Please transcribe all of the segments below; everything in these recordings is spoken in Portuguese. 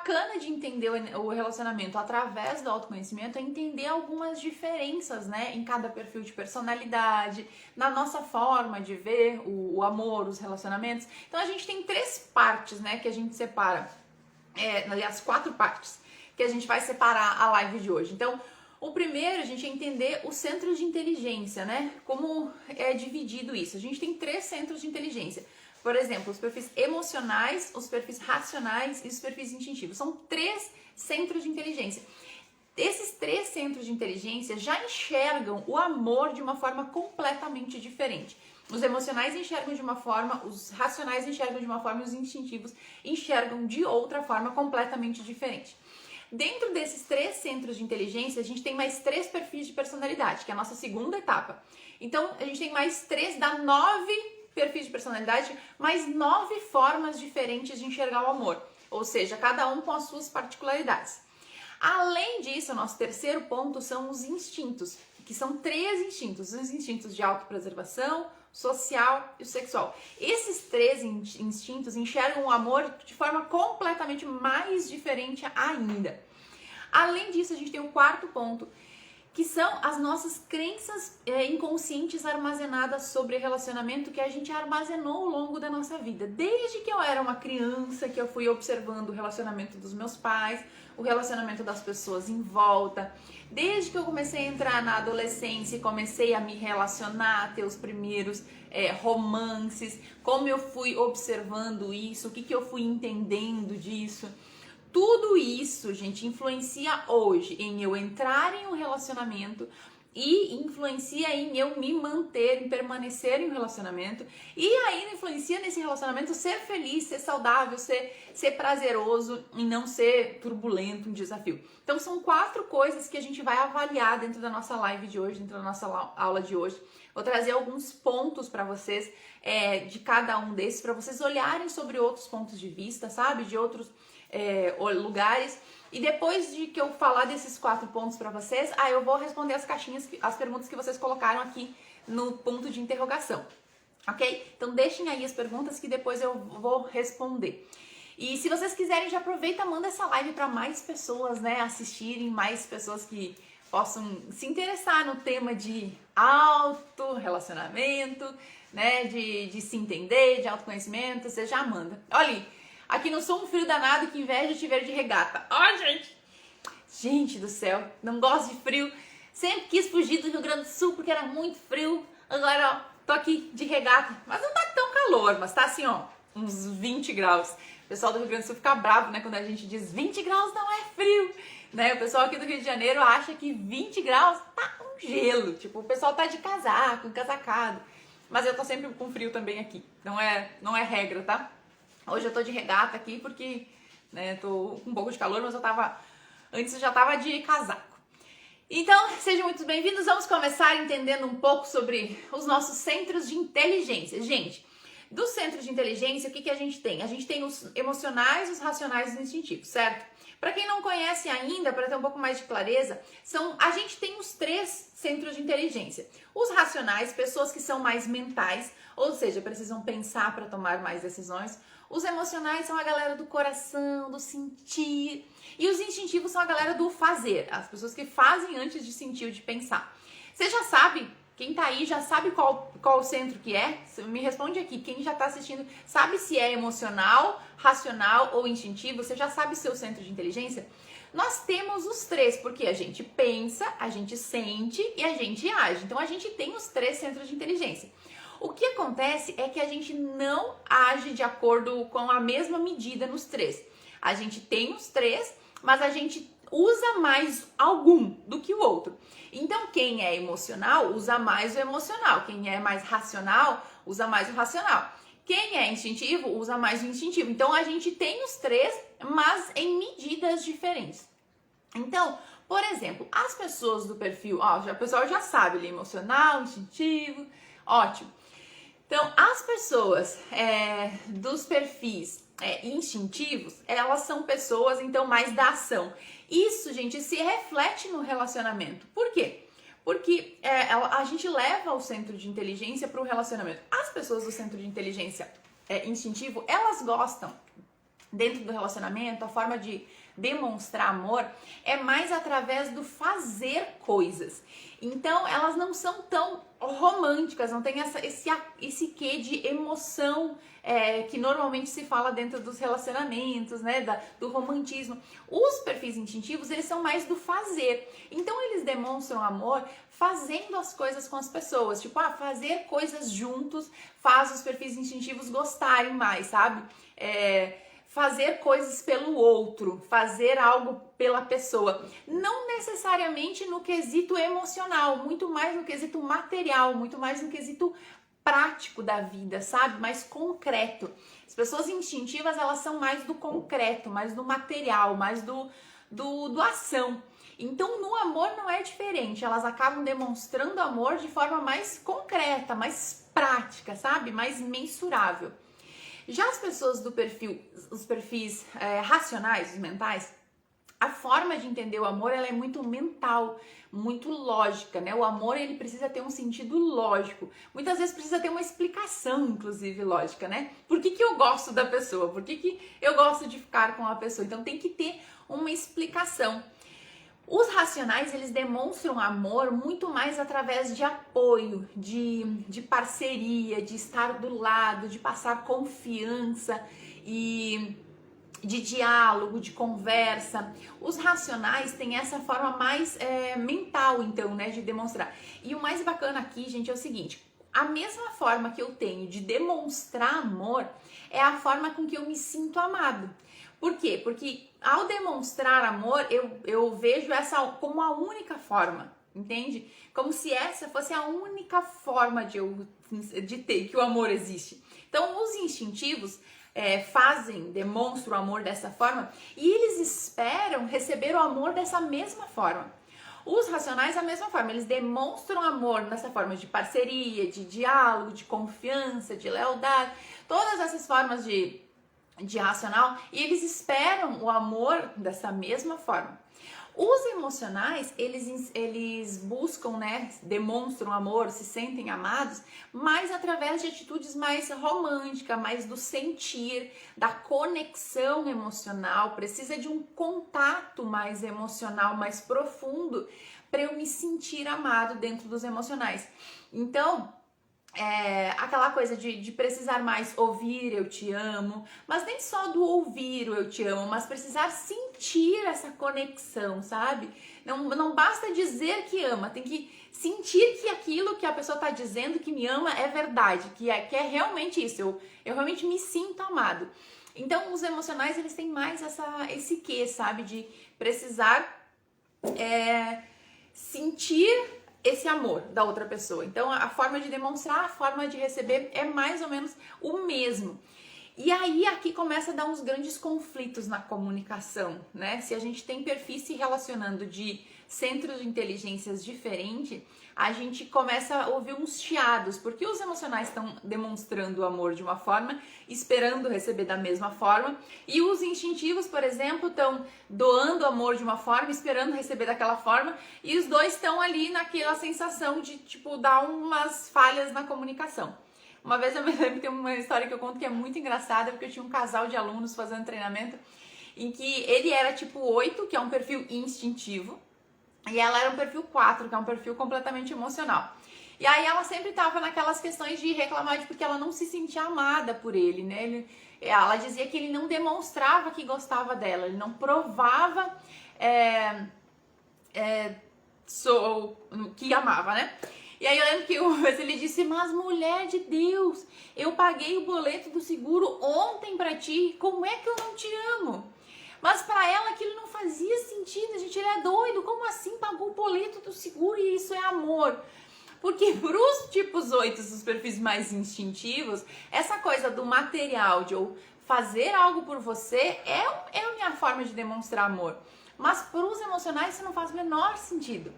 bacana de entender o relacionamento através do autoconhecimento é entender algumas diferenças, né, em cada perfil de personalidade, na nossa forma de ver o amor, os relacionamentos. Então a gente tem 3 partes, né, que a gente separa, aliás, 4 partes que a gente vai separar a live de hoje. Então, o primeiro, a gente é entender os centros de inteligência, né? Como é dividido isso. A gente tem 3 centros de inteligência. Por exemplo, os perfis emocionais, os perfis racionais e os perfis instintivos. São 3 centros de inteligência. Esses 3 centros de inteligência já enxergam o amor de uma forma completamente diferente. Os emocionais enxergam de uma forma, os racionais enxergam de uma forma e os instintivos enxergam de outra forma completamente diferente. Dentro desses 3 centros de inteligência, a gente tem mais 3 perfis de personalidade, que é a nossa segunda etapa. Então, a gente tem mais 3, dá 9 perfis de personalidade, mais 9 formas diferentes de enxergar o amor. Ou seja, cada um com as suas particularidades. Além disso, o nosso terceiro ponto são os instintos, que são 3 instintos. Os instintos de autopreservação, social e o sexual. Esses 3 instintos enxergam o amor de forma completamente mais diferente ainda. Além disso, a gente tem o 4º ponto, que são as nossas crenças inconscientes armazenadas sobre relacionamento que a gente armazenou ao longo da nossa vida. Desde que eu era uma criança, que eu fui observando o relacionamento dos meus pais, o relacionamento das pessoas em volta. Desde que eu comecei a entrar na adolescência e comecei a me relacionar, a ter os primeiros romances, como eu fui observando isso, o que eu fui entendendo disso. Tudo isso, gente, influencia hoje em eu entrar em um relacionamento e influencia em eu me manter, em permanecer em um relacionamento e ainda influencia nesse relacionamento ser feliz, ser saudável, ser prazeroso e não ser turbulento, um desafio. Então são 4 coisas que a gente vai avaliar dentro da nossa live de hoje, dentro da nossa aula de hoje. Vou trazer alguns pontos para vocês de cada um desses, para vocês olharem sobre outros pontos de vista, sabe? De outros lugares. E depois de que eu falar desses 4 pontos para vocês, eu vou responder as perguntas que vocês colocaram aqui no ponto de interrogação, ok? Então deixem aí as perguntas que depois eu vou responder. E se vocês quiserem, já aproveita e manda essa live para mais pessoas, né, assistirem, mais pessoas que possam se interessar no tema de auto-relacionamento, né, de se entender, de autoconhecimento, você já manda. Olha, aqui não sou um frio danado, que inveja de te ver de regata. Ó, gente! Gente do céu, não gosto de frio. Sempre quis fugir do Rio Grande do Sul porque era muito frio. Agora, ó, tô aqui de regata. Mas não tá tão calor, mas tá assim, ó, uns 20 graus. O pessoal do Rio Grande do Sul fica bravo, né, quando a gente diz 20 graus não é frio. Né? O pessoal aqui do Rio de Janeiro acha que 20 graus tá um gelo. Tipo, o pessoal tá de casaco, encasacado. Mas eu tô sempre com frio também aqui. Não é regra, tá? Hoje eu tô de regata aqui porque, né, tô com um pouco de calor, mas antes eu já tava de casaco. Então, sejam muito bem-vindos. Vamos começar entendendo um pouco sobre os nossos centros de inteligência. Gente, dos centros de inteligência, o que a gente tem? A gente tem os emocionais, os racionais e os instintivos, certo? Para quem não conhece ainda, para ter um pouco mais de clareza, a gente tem os 3 centros de inteligência. Os racionais, pessoas que são mais mentais, ou seja, precisam pensar para tomar mais decisões. Os emocionais são a galera do coração, do sentir. E os instintivos são a galera do fazer, as pessoas que fazem antes de sentir ou de pensar. Você já sabe, quem tá aí já sabe qual centro que é? Me responde aqui, quem já tá assistindo, sabe se é emocional, racional ou instintivo? Você já sabe seu centro de inteligência? Nós temos os 3, porque a gente pensa, a gente sente e a gente age. Então a gente tem os 3 centros de inteligência. O que acontece é que a gente não age de acordo com a mesma medida nos 3. A gente tem os 3, mas a gente usa mais algum do que o outro. Então, quem é emocional usa mais o emocional. Quem é mais racional usa mais o racional. Quem é instintivo usa mais o instintivo. Então, a gente tem os 3, mas em medidas diferentes. Então, por exemplo, as pessoas do perfil, o pessoal já sabe, ele é emocional, instintivo, ótimo. Então, as pessoas dos perfis instintivos, elas são pessoas, então, mais da ação. Isso, gente, se reflete no relacionamento. Por quê? Porque a gente leva o centro de inteligência para o relacionamento. As pessoas do centro de inteligência instintivo, elas gostam dentro do relacionamento, a forma de demonstrar amor é mais através do fazer coisas. Então, elas não são tão românticas, não tem esse quê de emoção que normalmente se fala dentro dos relacionamentos, né, do romantismo. Os perfis instintivos, eles são mais do fazer. Então, eles demonstram amor fazendo as coisas com as pessoas. Tipo, fazer coisas juntos faz os perfis instintivos gostarem mais, sabe? Fazer coisas pelo outro, fazer algo pela pessoa. Não necessariamente no quesito emocional, muito mais no quesito material, muito mais no quesito prático da vida, sabe? Mais concreto. As pessoas instintivas, elas são mais do concreto, mais do material, mais do ação. Então, no amor não é diferente. Elas acabam demonstrando amor de forma mais concreta, mais prática, sabe? Mais mensurável. Já as pessoas os perfis racionais, os mentais, a forma de entender o amor, ela é muito mental, muito lógica, né? O amor, ele precisa ter um sentido lógico. Muitas vezes precisa ter uma explicação, inclusive, lógica, né? Por que eu gosto da pessoa? Por que eu gosto de ficar com a pessoa? Então, tem que ter uma explicação. Os racionais, eles demonstram amor muito mais através de apoio, de parceria, de estar do lado, de passar confiança e de diálogo, de conversa. Os racionais têm essa forma mais mental, então, né, de demonstrar. E o mais bacana aqui, gente, é o seguinte: a mesma forma que eu tenho de demonstrar amor é a forma com que eu me sinto amado. Por quê? Porque ao demonstrar amor, eu vejo essa como a única forma, entende? Como se essa fosse a única forma de ter, que o amor existe. Então, os instintivos demonstram o amor dessa forma e eles esperam receber o amor dessa mesma forma. Os racionais, da mesma forma, eles demonstram amor nessa forma de parceria, de diálogo, de confiança, de lealdade, todas essas formas de racional, e eles esperam o amor dessa mesma forma. Os emocionais, eles buscam, né, demonstram amor, se sentem amados, mas através de atitudes mais românticas, mais do sentir, da conexão emocional, precisa de um contato mais emocional, mais profundo, para eu me sentir amado dentro dos emocionais. Então, aquela coisa de precisar mais ouvir eu te amo, mas nem só do ouvir o eu te amo, mas precisar sentir essa conexão, sabe? Não basta dizer que ama, tem que sentir que aquilo que a pessoa está dizendo que me ama é verdade, que é realmente isso, eu realmente me sinto amado. Então, os emocionais, eles têm mais esse quê, sabe? De precisar sentir esse amor da outra pessoa. Então, a forma de demonstrar, a forma de receber é mais ou menos o mesmo. E aí, aqui começa a dar uns grandes conflitos na comunicação, né? Se a gente tem perfis se relacionando de centros de inteligências diferentes, a gente começa a ouvir uns chiados, porque os emocionais estão demonstrando o amor de uma forma, esperando receber da mesma forma, e os instintivos, por exemplo, estão doando amor de uma forma, esperando receber daquela forma, e os dois estão ali naquela sensação de, tipo, dar umas falhas na comunicação. Uma vez eu me lembro que tem uma história que eu conto que é muito engraçada, porque eu tinha um casal de alunos fazendo treinamento, em que ele era tipo 8, que é um perfil instintivo, e ela era um perfil 4, que é um perfil completamente emocional. E aí ela sempre tava naquelas questões de reclamar porque ela não se sentia amada por ele, né? Ela dizia que ele não demonstrava que gostava dela, ele não provava que amava, né? E aí eu lembro que uma vez ele disse: mas mulher de Deus, eu paguei o boleto do seguro ontem pra ti, como é que eu não te amo? Mas para ela aquilo não fazia sentido, gente, ele é doido, como assim pagou o boleto do seguro e isso é amor? Porque para os tipos 8, os perfis mais instintivos, essa coisa do material, de eu fazer algo por você, é a minha forma de demonstrar amor. Mas para os emocionais isso não faz o menor sentido.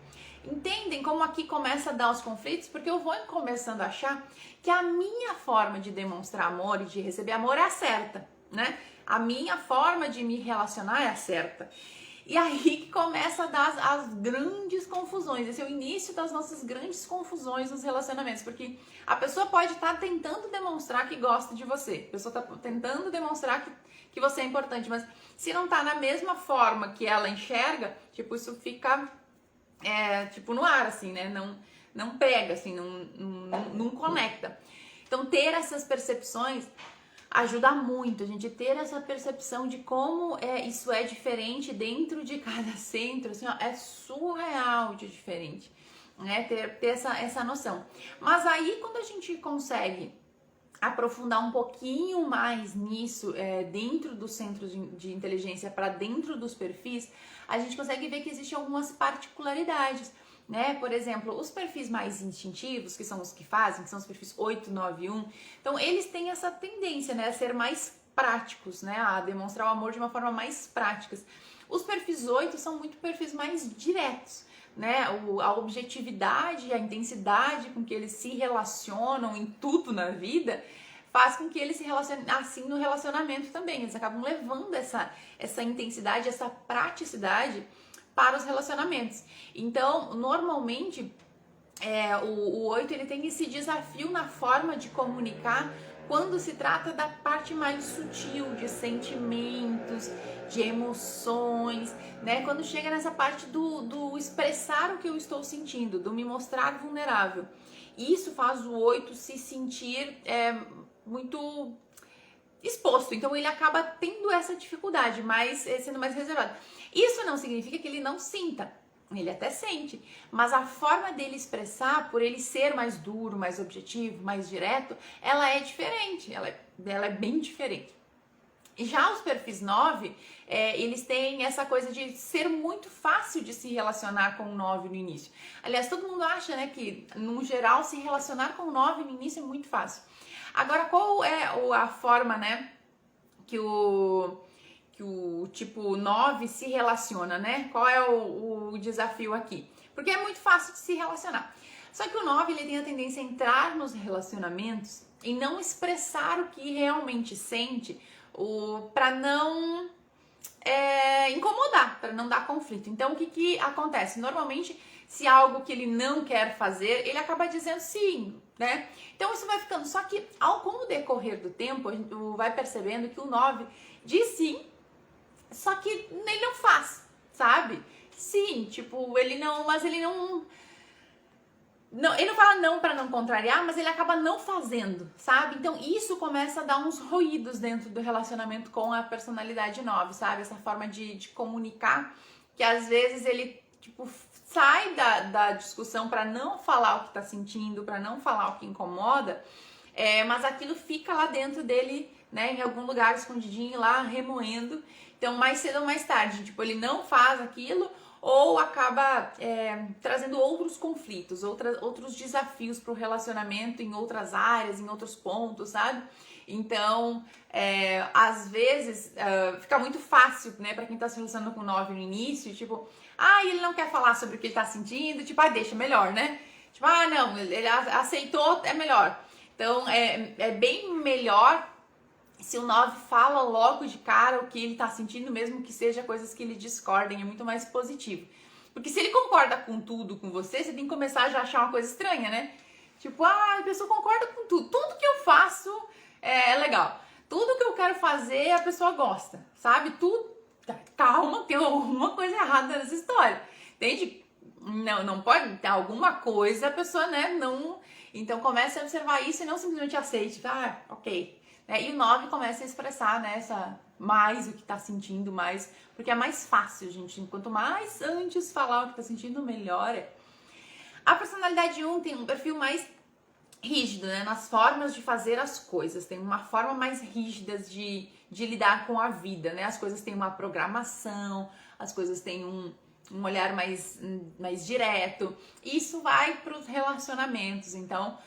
Entendem como aqui começa a dar os conflitos? Porque eu vou começando a achar que a minha forma de demonstrar amor e de receber amor é a certa, né? A minha forma de me relacionar é a certa. E aí que começa a dar as grandes confusões. Esse é o início das nossas grandes confusões nos relacionamentos, porque a pessoa pode estar tentando demonstrar que gosta de você, a pessoa está tentando demonstrar que você é importante, mas se não tá na mesma forma que ela enxerga, tipo, isso fica tipo no ar, assim, né? Não pega, assim, não conecta. Então, ter essas percepções ajuda muito, a gente ter essa percepção de como isso é diferente dentro de cada centro, assim, ó, é surreal de diferente, né? Ter essa noção. Mas aí, quando a gente consegue aprofundar um pouquinho mais nisso, dentro dos centros de inteligência, para dentro dos perfis, a gente consegue ver que existem algumas particularidades, né? Por exemplo, os perfis mais instintivos, que são os que fazem, que são os perfis 8, 9 e 1, então eles têm essa tendência, né, a ser mais práticos, né, a demonstrar o amor de uma forma mais prática. Os perfis 8 são muito perfis mais diretos, né? A objetividade, a intensidade com que eles se relacionam em tudo na vida faz com que eles se relacionem assim no relacionamento também. Eles acabam levando essa intensidade, essa praticidade para os relacionamentos. Então, normalmente, o 8 ele tem esse desafio na forma de comunicar quando se trata da parte mais sutil, de sentimentos, de emoções, né? Quando chega nessa parte do expressar o que eu estou sentindo, do me mostrar vulnerável. Isso faz o 8 se sentir muito exposto, então ele acaba tendo essa dificuldade, mas sendo mais reservado. Isso não significa que ele não sinta, ele até sente, mas a forma dele expressar, por ele ser mais duro, mais objetivo, mais direto, ela é diferente, ela é bem diferente. E já os perfis 9, eles têm essa coisa de ser muito fácil de se relacionar com o 9 no início. Aliás, todo mundo acha, né, que no geral se relacionar com o 9 no início é muito fácil. Agora, qual é a forma, né, que o tipo 9 se relaciona, né? Qual é o desafio aqui? Porque é muito fácil de se relacionar. Só que o 9, ele tem a tendência a entrar nos relacionamentos e não expressar o que realmente sente, para não incomodar, para não dar conflito. Então, o que acontece? Normalmente, se algo que ele não quer fazer, ele acaba dizendo sim, né? Então, isso vai ficando. Só que, com o decorrer do tempo, a gente vai percebendo que o 9 diz sim, só que ele não faz, sabe? Sim, tipo, ele não ele não fala não para não contrariar, mas ele acaba não fazendo, sabe? Então isso começa a dar uns ruídos dentro do relacionamento com a personalidade 9, sabe? Essa forma de comunicar, que às vezes ele, tipo, sai da discussão para não falar o que tá sentindo, para não falar o que incomoda, mas aquilo fica lá dentro dele, né, em algum lugar escondidinho lá, remoendo. Então, mais cedo ou mais tarde, tipo, ele não faz aquilo ou acaba trazendo outros conflitos, outros desafios para o relacionamento em outras áreas, em outros pontos, sabe? Então, às vezes, fica muito fácil, né, para quem tá se relacionando com o 9 no início, tipo, ele não quer falar sobre o que ele tá sentindo, tipo, deixa, melhor, né? Tipo, não, ele aceitou, é melhor. Então, é bem melhor se o 9 fala logo de cara o que ele tá sentindo, mesmo que seja coisas que ele discordem, é muito mais positivo. Porque se ele concorda com tudo com você, você tem que começar a já achar uma coisa estranha, né? Tipo, a pessoa concorda com tudo. Tudo que eu faço é legal. Tudo que eu quero fazer, a pessoa gosta, sabe? Tudo. Calma, tem alguma coisa errada nessa história. Entende? Não pode ter alguma coisa, a pessoa, né, não... Então comece a observar isso e não simplesmente aceite. Ok. E o 9 começa a expressar, né, mais o que tá sentindo, mais, porque é mais fácil, gente. Quanto mais antes falar o que tá sentindo, melhor é. A personalidade 1 tem um perfil mais rígido, né, nas formas de fazer as coisas. Tem uma forma mais rígida de lidar com a vida, né? As coisas têm uma programação, as coisas têm um olhar mais direto. Isso vai para os relacionamentos, então...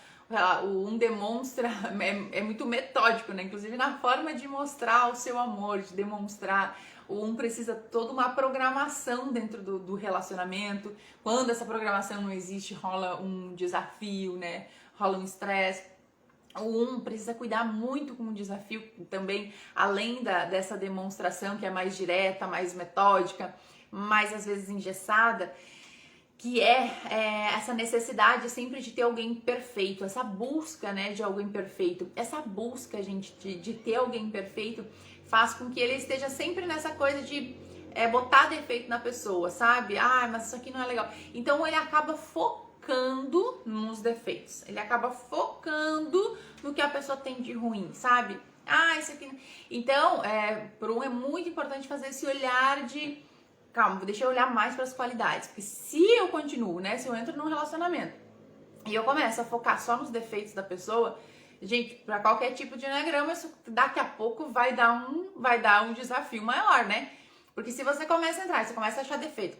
O 1 demonstra, é muito metódico, né? Inclusive na forma de mostrar o seu amor, de demonstrar. O 1 precisa toda uma programação dentro do relacionamento. Quando essa programação não existe, rola um desafio, né? Rola um estresse. O 1 precisa cuidar muito com o desafio também, além dessa demonstração que é mais direta, mais metódica. mais às vezes engessada, que é essa necessidade sempre de ter alguém perfeito, essa busca, né, de alguém perfeito. Essa busca, gente, de ter alguém perfeito faz com que ele esteja sempre nessa coisa de botar defeito na pessoa, sabe? Ah, mas isso aqui não é legal. Então ele acaba focando nos defeitos, ele acaba focando no que a pessoa tem de ruim, sabe? Ah, isso aqui... Então, é muito importante fazer esse olhar de... Calma, deixa eu olhar mais para as qualidades. Porque se eu continuo, né? Se eu entro num relacionamento e eu começo a focar só nos defeitos da pessoa, gente, para qualquer tipo de eneagrama, isso daqui a pouco vai dar um desafio maior, né? Porque se você começa a entrar, você começa a achar defeito,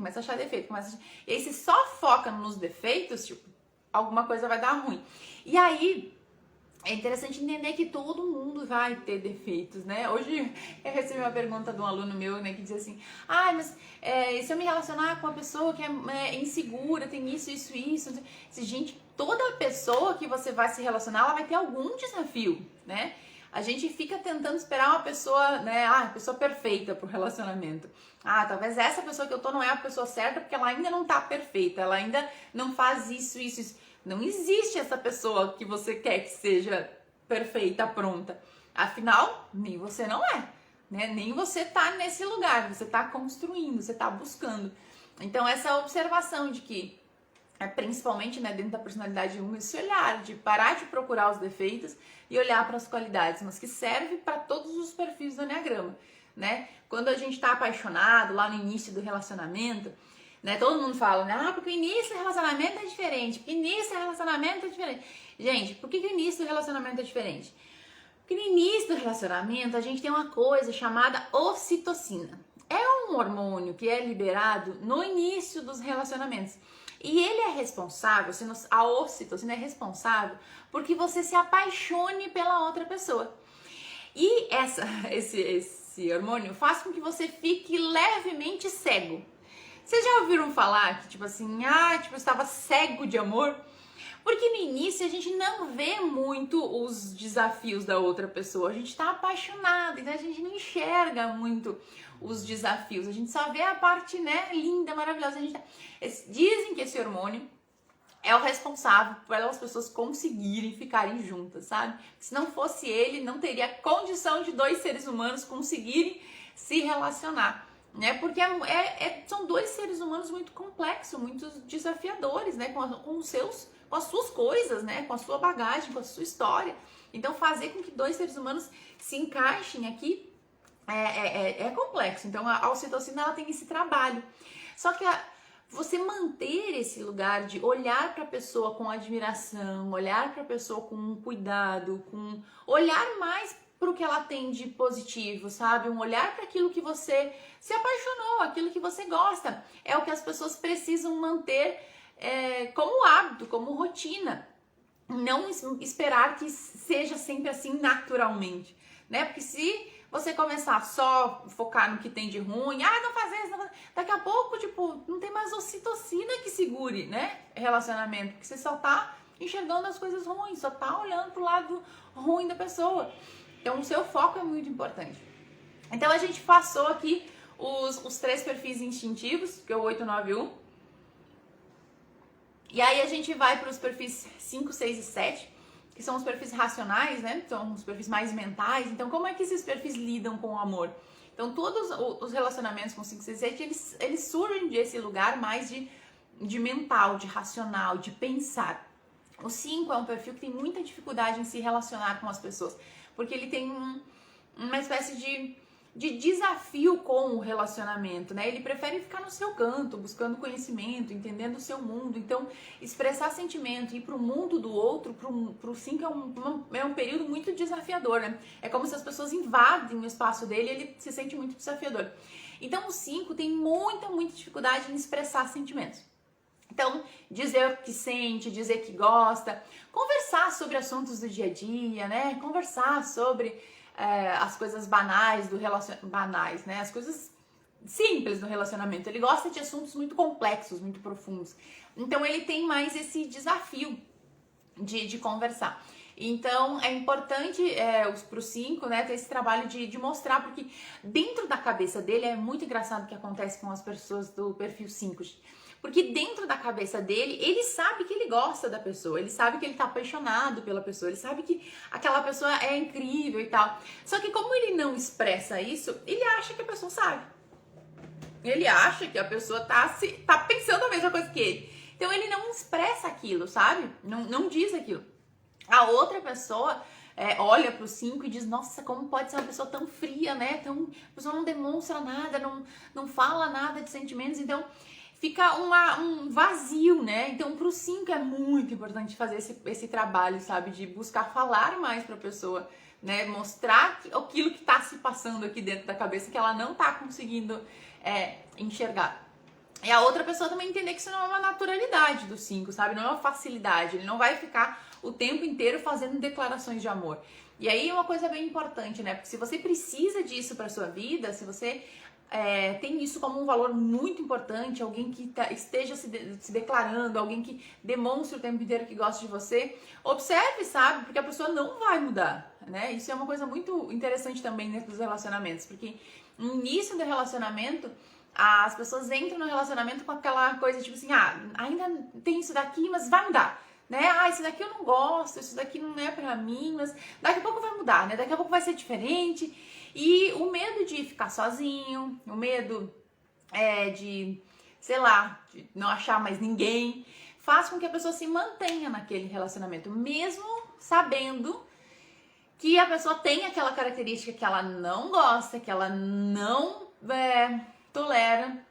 e aí você só foca nos defeitos, tipo, alguma coisa vai dar ruim. E aí... é interessante entender que todo mundo vai ter defeitos, né? Hoje eu recebi uma pergunta de um aluno meu, né, que diz assim: ah, mas se eu me relacionar com uma pessoa que é insegura, tem isso. Gente, toda pessoa que você vai se relacionar, ela vai ter algum desafio, né? A gente fica tentando esperar uma pessoa, né? Ah, pessoa perfeita pro relacionamento. Ah, talvez essa pessoa que eu tô não é a pessoa certa porque ela ainda não tá perfeita, ela ainda não faz isso. Não existe essa pessoa que você quer que seja perfeita, pronta. Afinal, nem você não é, né? Nem você tá nesse lugar, você tá construindo, você tá buscando. Então, essa observação de que, principalmente, né, dentro da personalidade 1, esse olhar de parar de procurar os defeitos e olhar para as qualidades, mas que serve para todos os perfis do Eneagrama, né? Quando a gente tá apaixonado, lá no início do relacionamento, né, todo mundo fala, né? Ah, porque o início do relacionamento é diferente. Gente, por que o início do relacionamento é diferente? Porque no início do relacionamento a gente tem uma coisa chamada ocitocina. É um hormônio que é liberado no início dos relacionamentos. E ele é responsável, a ocitocina é responsável porque você se apaixone pela outra pessoa. E esse hormônio faz com que você fique levemente cego. Vocês já ouviram falar que, tipo assim, eu estava cego de amor? Porque no início a gente não vê muito os desafios da outra pessoa, a gente tá apaixonado, então a gente não enxerga muito os desafios, a gente só vê a parte, né, linda, maravilhosa. Dizem que esse hormônio é o responsável pelas pessoas conseguirem ficarem juntas, sabe? Se não fosse ele, não teria condição de dois seres humanos conseguirem se relacionar, né? Porque são dois seres humanos muito complexos, muito desafiadores, né? Com as suas coisas, né? Com a sua bagagem, com a sua história. Então, fazer com que dois seres humanos se encaixem aqui é complexo. Então, a ocitocina, ela tem esse trabalho. Só que você manter esse lugar de olhar para a pessoa com admiração, olhar para a pessoa com cuidado, olhar mais para o que ela tem de positivo, sabe? Um olhar para aquilo que você se apaixonou, aquilo que você gosta. É o que as pessoas precisam manter como hábito, como rotina. Não esperar que seja sempre assim naturalmente, né? Porque se você começar só a focar no que tem de ruim, não fazer isso, daqui a pouco, tipo, não tem mais ocitocina que segure, né? Relacionamento, porque você só tá enxergando as coisas ruins, só tá olhando pro lado ruim da pessoa. Então, o seu foco é muito importante. Então, a gente passou aqui os três perfis instintivos, que é o 8, 9 e 1. E aí, a gente vai para os perfis 5, 6 e 7, que são os perfis racionais, né? São os perfis mais mentais. Então, como é que esses perfis lidam com o amor? Então, todos os relacionamentos com 5, 6 e 7, eles surgem desse lugar mais de mental, de racional, de pensar. O 5 é um perfil que tem muita dificuldade em se relacionar com as pessoas, porque ele tem uma espécie de desafio com o relacionamento, né? Ele prefere ficar no seu canto, buscando conhecimento, entendendo o seu mundo. Então, expressar sentimento e ir pro mundo do outro, pro 5 é um período muito desafiador, né? É como se as pessoas invadem o espaço dele e ele se sente muito desafiador. Então, o 5 tem muita dificuldade em expressar sentimentos. Então, dizer o que sente, dizer que gosta, conversar sobre assuntos do dia a dia, né? Conversar sobre as coisas banais do relacionamento, banais, né? As coisas simples do relacionamento. Ele gosta de assuntos muito complexos, muito profundos. Então, ele tem mais esse desafio de conversar. Então, é importante pro 5, né, ter esse trabalho de mostrar, porque dentro da cabeça dele é muito engraçado o que acontece com as pessoas do perfil 5. Porque dentro da cabeça dele, ele sabe que ele gosta da pessoa, ele sabe que ele tá apaixonado pela pessoa, ele sabe que aquela pessoa é incrível e tal. Só que como ele não expressa isso, ele acha que a pessoa sabe. Ele acha que a pessoa tá pensando a mesma coisa que ele. Então ele não expressa aquilo, sabe? Não diz aquilo. A outra pessoa olha pro 5 e diz, nossa, como pode ser uma pessoa tão fria, né? A pessoa não demonstra nada, não fala nada de sentimentos, então fica um vazio, né? Então pro 5 é muito importante fazer esse trabalho, sabe? De buscar falar mais pra pessoa, né? Mostrar aquilo que tá se passando aqui dentro da cabeça, que ela não tá conseguindo enxergar. E a outra pessoa também entender que isso não é uma naturalidade do 5, sabe? Não é uma facilidade. Ele não vai ficar o tempo inteiro fazendo declarações de amor. E aí é uma coisa bem importante, né? Porque se você precisa disso pra sua vida, se você tem isso como um valor muito importante, alguém que esteja se declarando, alguém que demonstre o tempo inteiro que gosta de você, observe, sabe? Porque a pessoa não vai mudar, né? Isso é uma coisa muito interessante também dentro dos relacionamentos, porque no início do relacionamento, as pessoas entram no relacionamento com aquela coisa tipo assim, ainda tem isso daqui, mas vai mudar, né? Isso daqui eu não gosto, isso daqui não é pra mim, mas daqui a pouco vai mudar, né? Daqui a pouco vai ser diferente. E o medo de ficar sozinho, o medo de, sei lá, de não achar mais ninguém, faz com que a pessoa se mantenha naquele relacionamento, mesmo sabendo que a pessoa tem aquela característica que ela não gosta, que ela não tolera,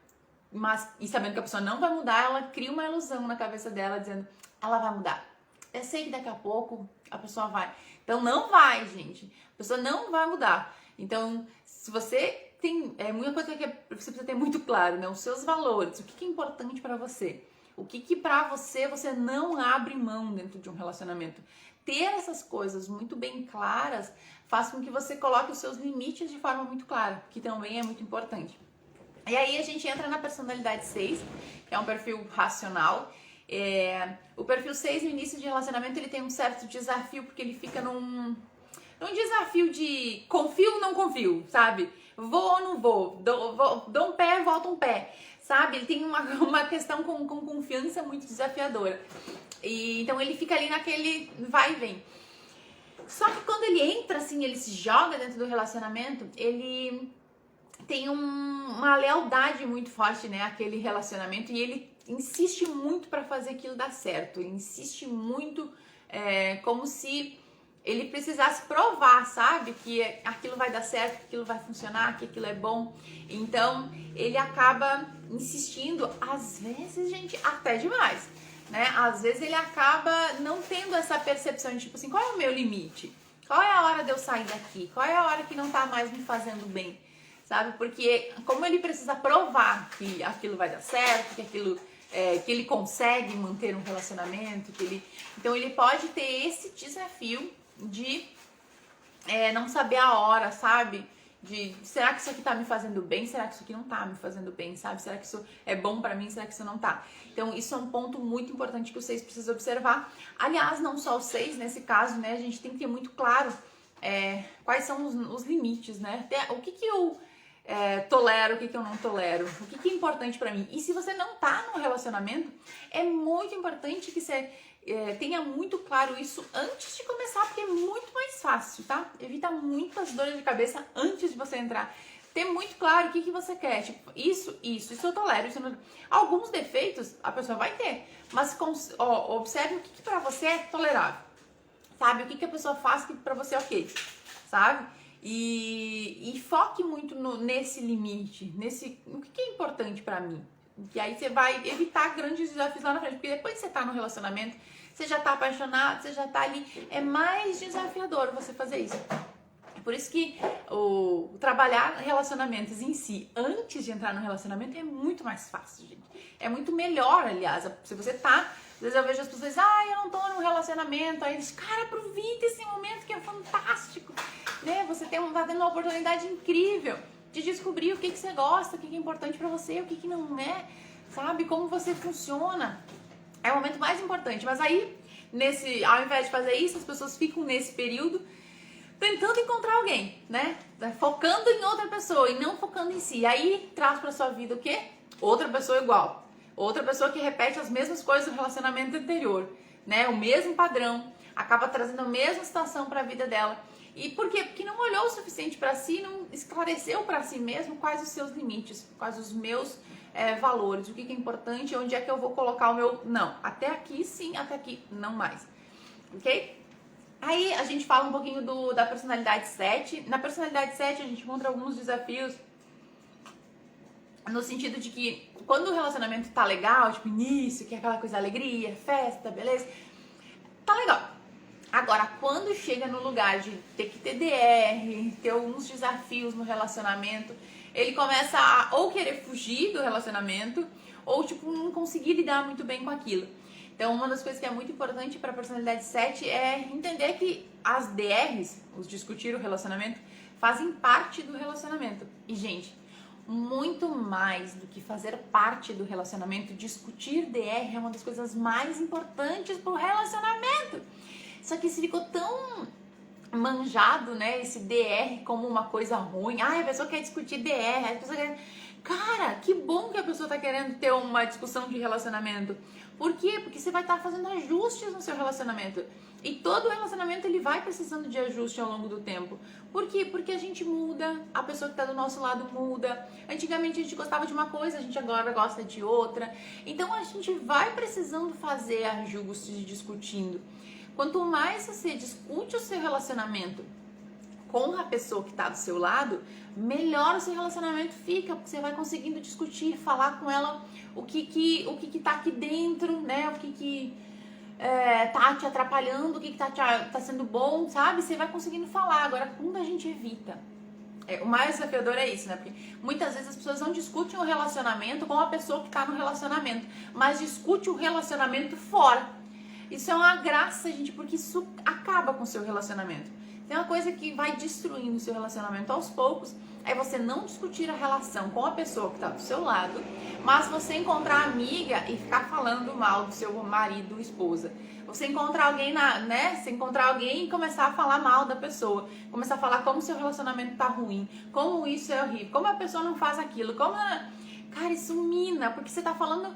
e sabendo que a pessoa não vai mudar, ela cria uma ilusão na cabeça dela, dizendo, ela vai mudar. Eu sei que daqui a pouco a pessoa vai. Então não vai, gente. A pessoa não vai mudar. Então, se você tem... muita coisa que você precisa ter muito claro, né? Os seus valores, o que é importante pra você. O que pra você não abre mão dentro de um relacionamento. Ter essas coisas muito bem claras faz com que você coloque os seus limites de forma muito clara, que também é muito importante. E aí a gente entra na personalidade 6, que é um perfil racional. O perfil 6 no início de relacionamento ele tem um certo desafio, porque ele fica num desafio de confio ou não confio, sabe? Vou ou não vou, dou um pé, volto um pé, sabe? Ele tem uma questão com confiança muito desafiadora. E então ele fica ali naquele vai e vem. Só que quando ele entra, assim, ele se joga dentro do relacionamento, ele tem uma lealdade muito forte, né, àquele relacionamento, e ele insiste muito para fazer aquilo dar certo. Ele insiste muito, como se ele precisasse provar, sabe, que aquilo vai dar certo, que aquilo vai funcionar, que aquilo é bom. Então ele acaba insistindo, às vezes, gente, até demais, né? Às vezes ele acaba não tendo essa percepção de tipo assim, qual é o meu limite? Qual é a hora de eu sair daqui? Qual é a hora que não tá mais me fazendo bem? Sabe? Porque como ele precisa provar que aquilo vai dar certo, que aquilo que ele consegue manter um relacionamento, então ele pode ter esse desafio de não saber a hora, sabe? De será que isso aqui tá me fazendo bem? Será que isso aqui não tá me fazendo bem, sabe? Será que isso é bom pra mim? Será que isso não tá? Então isso é um ponto muito importante que o 6 precisa observar. Aliás, não só o 6, nesse caso, né? A gente tem que ter muito claro quais são os limites, né? O que eu tolero, o que eu não tolero, o que é importante pra mim. E se você não tá num relacionamento, é muito importante que você tenha muito claro isso antes de começar, porque é muito mais fácil, tá? Evita muitas dores de cabeça antes de você entrar. Ter muito claro o que você quer, tipo, isso eu tolero, isso eu não... Alguns defeitos a pessoa vai ter, mas observe o que pra você é tolerável, sabe? O que a pessoa faz que pra você é ok, sabe? E foque muito nesse limite, o que é importante pra mim. E aí você vai evitar grandes desafios lá na frente, porque depois que você tá no relacionamento, você já tá apaixonado, você já tá ali, é mais desafiador você fazer isso. Por isso que o trabalhar relacionamentos em si, antes de entrar no relacionamento, é muito mais fácil, gente. É muito melhor, aliás, se você tá... Às vezes eu vejo as pessoas eu não tô num relacionamento, aí eles, cara, aproveita esse momento que é fantástico, né? Você tá tendo uma oportunidade incrível de descobrir o que você gosta, o que é importante pra você, o que não é, sabe? Como você funciona. É o momento mais importante. Mas aí, ao invés de fazer isso, as pessoas ficam nesse período tentando encontrar alguém, né? Focando em outra pessoa e não focando em si. Aí traz pra sua vida o quê? Outra pessoa igual. Outra pessoa que repete as mesmas coisas do relacionamento anterior, né? O mesmo padrão, acaba trazendo a mesma situação para a vida dela. E por quê? Porque não olhou o suficiente para si, não esclareceu para si mesmo quais os seus limites, quais os meus valores, o que é importante, onde é que eu vou colocar o meu... Não, até aqui sim, até aqui não mais. Ok? Aí a gente fala um pouquinho da personalidade 7. Na personalidade 7 a gente encontra alguns desafios no sentido de que quando o relacionamento tá legal, tipo início, que é aquela coisa alegria, festa, beleza, tá legal. Agora, quando chega no lugar de ter que ter DR, ter alguns desafios no relacionamento, ele começa a ou querer fugir do relacionamento ou tipo não conseguir lidar muito bem com aquilo. Então, uma das coisas que é muito importante para a personalidade 7 é entender que as DRs, os discutir o relacionamento, fazem parte do relacionamento. E, gente, muito mais do que fazer parte do relacionamento, discutir DR é uma das coisas mais importantes para o relacionamento. Só que isso ficou tão manjado, né? Esse DR como uma coisa ruim. Ai, a pessoa quer discutir DR, a pessoa quer... Cara, que bom que a pessoa tá querendo ter uma discussão de relacionamento. Por quê? Porque você vai estar fazendo ajustes no seu relacionamento. E todo relacionamento ele vai precisando de ajuste ao longo do tempo. Por quê? Porque a gente muda, a pessoa que tá do nosso lado muda. Antigamente a gente gostava de uma coisa, a gente agora gosta de outra. Então a gente vai precisando fazer ajustes discutindo. Quanto mais você discute o seu relacionamento com a pessoa que está do seu lado, melhor o seu relacionamento fica, porque você vai conseguindo discutir, falar com ela o que tá aqui dentro, né? O que tá te atrapalhando, o que tá sendo bom, sabe? Você vai conseguindo falar. Agora, quando a gente evita, o mais desafiador é isso, né? Porque muitas vezes as pessoas não discutem o relacionamento com a pessoa que está no relacionamento, mas discute o relacionamento fora. Isso é uma graça, gente, porque isso acaba com o seu relacionamento. Tem uma coisa que vai destruindo o seu relacionamento aos poucos, é você não discutir a relação com a pessoa que está do seu lado, mas você encontrar amiga e ficar falando mal do seu marido ou esposa. Você encontrar alguém, Você encontrar alguém e começar a falar mal da pessoa. Começar a falar como o seu relacionamento tá ruim, como isso é horrível, como a pessoa não faz aquilo, Cara, isso mina, porque você tá falando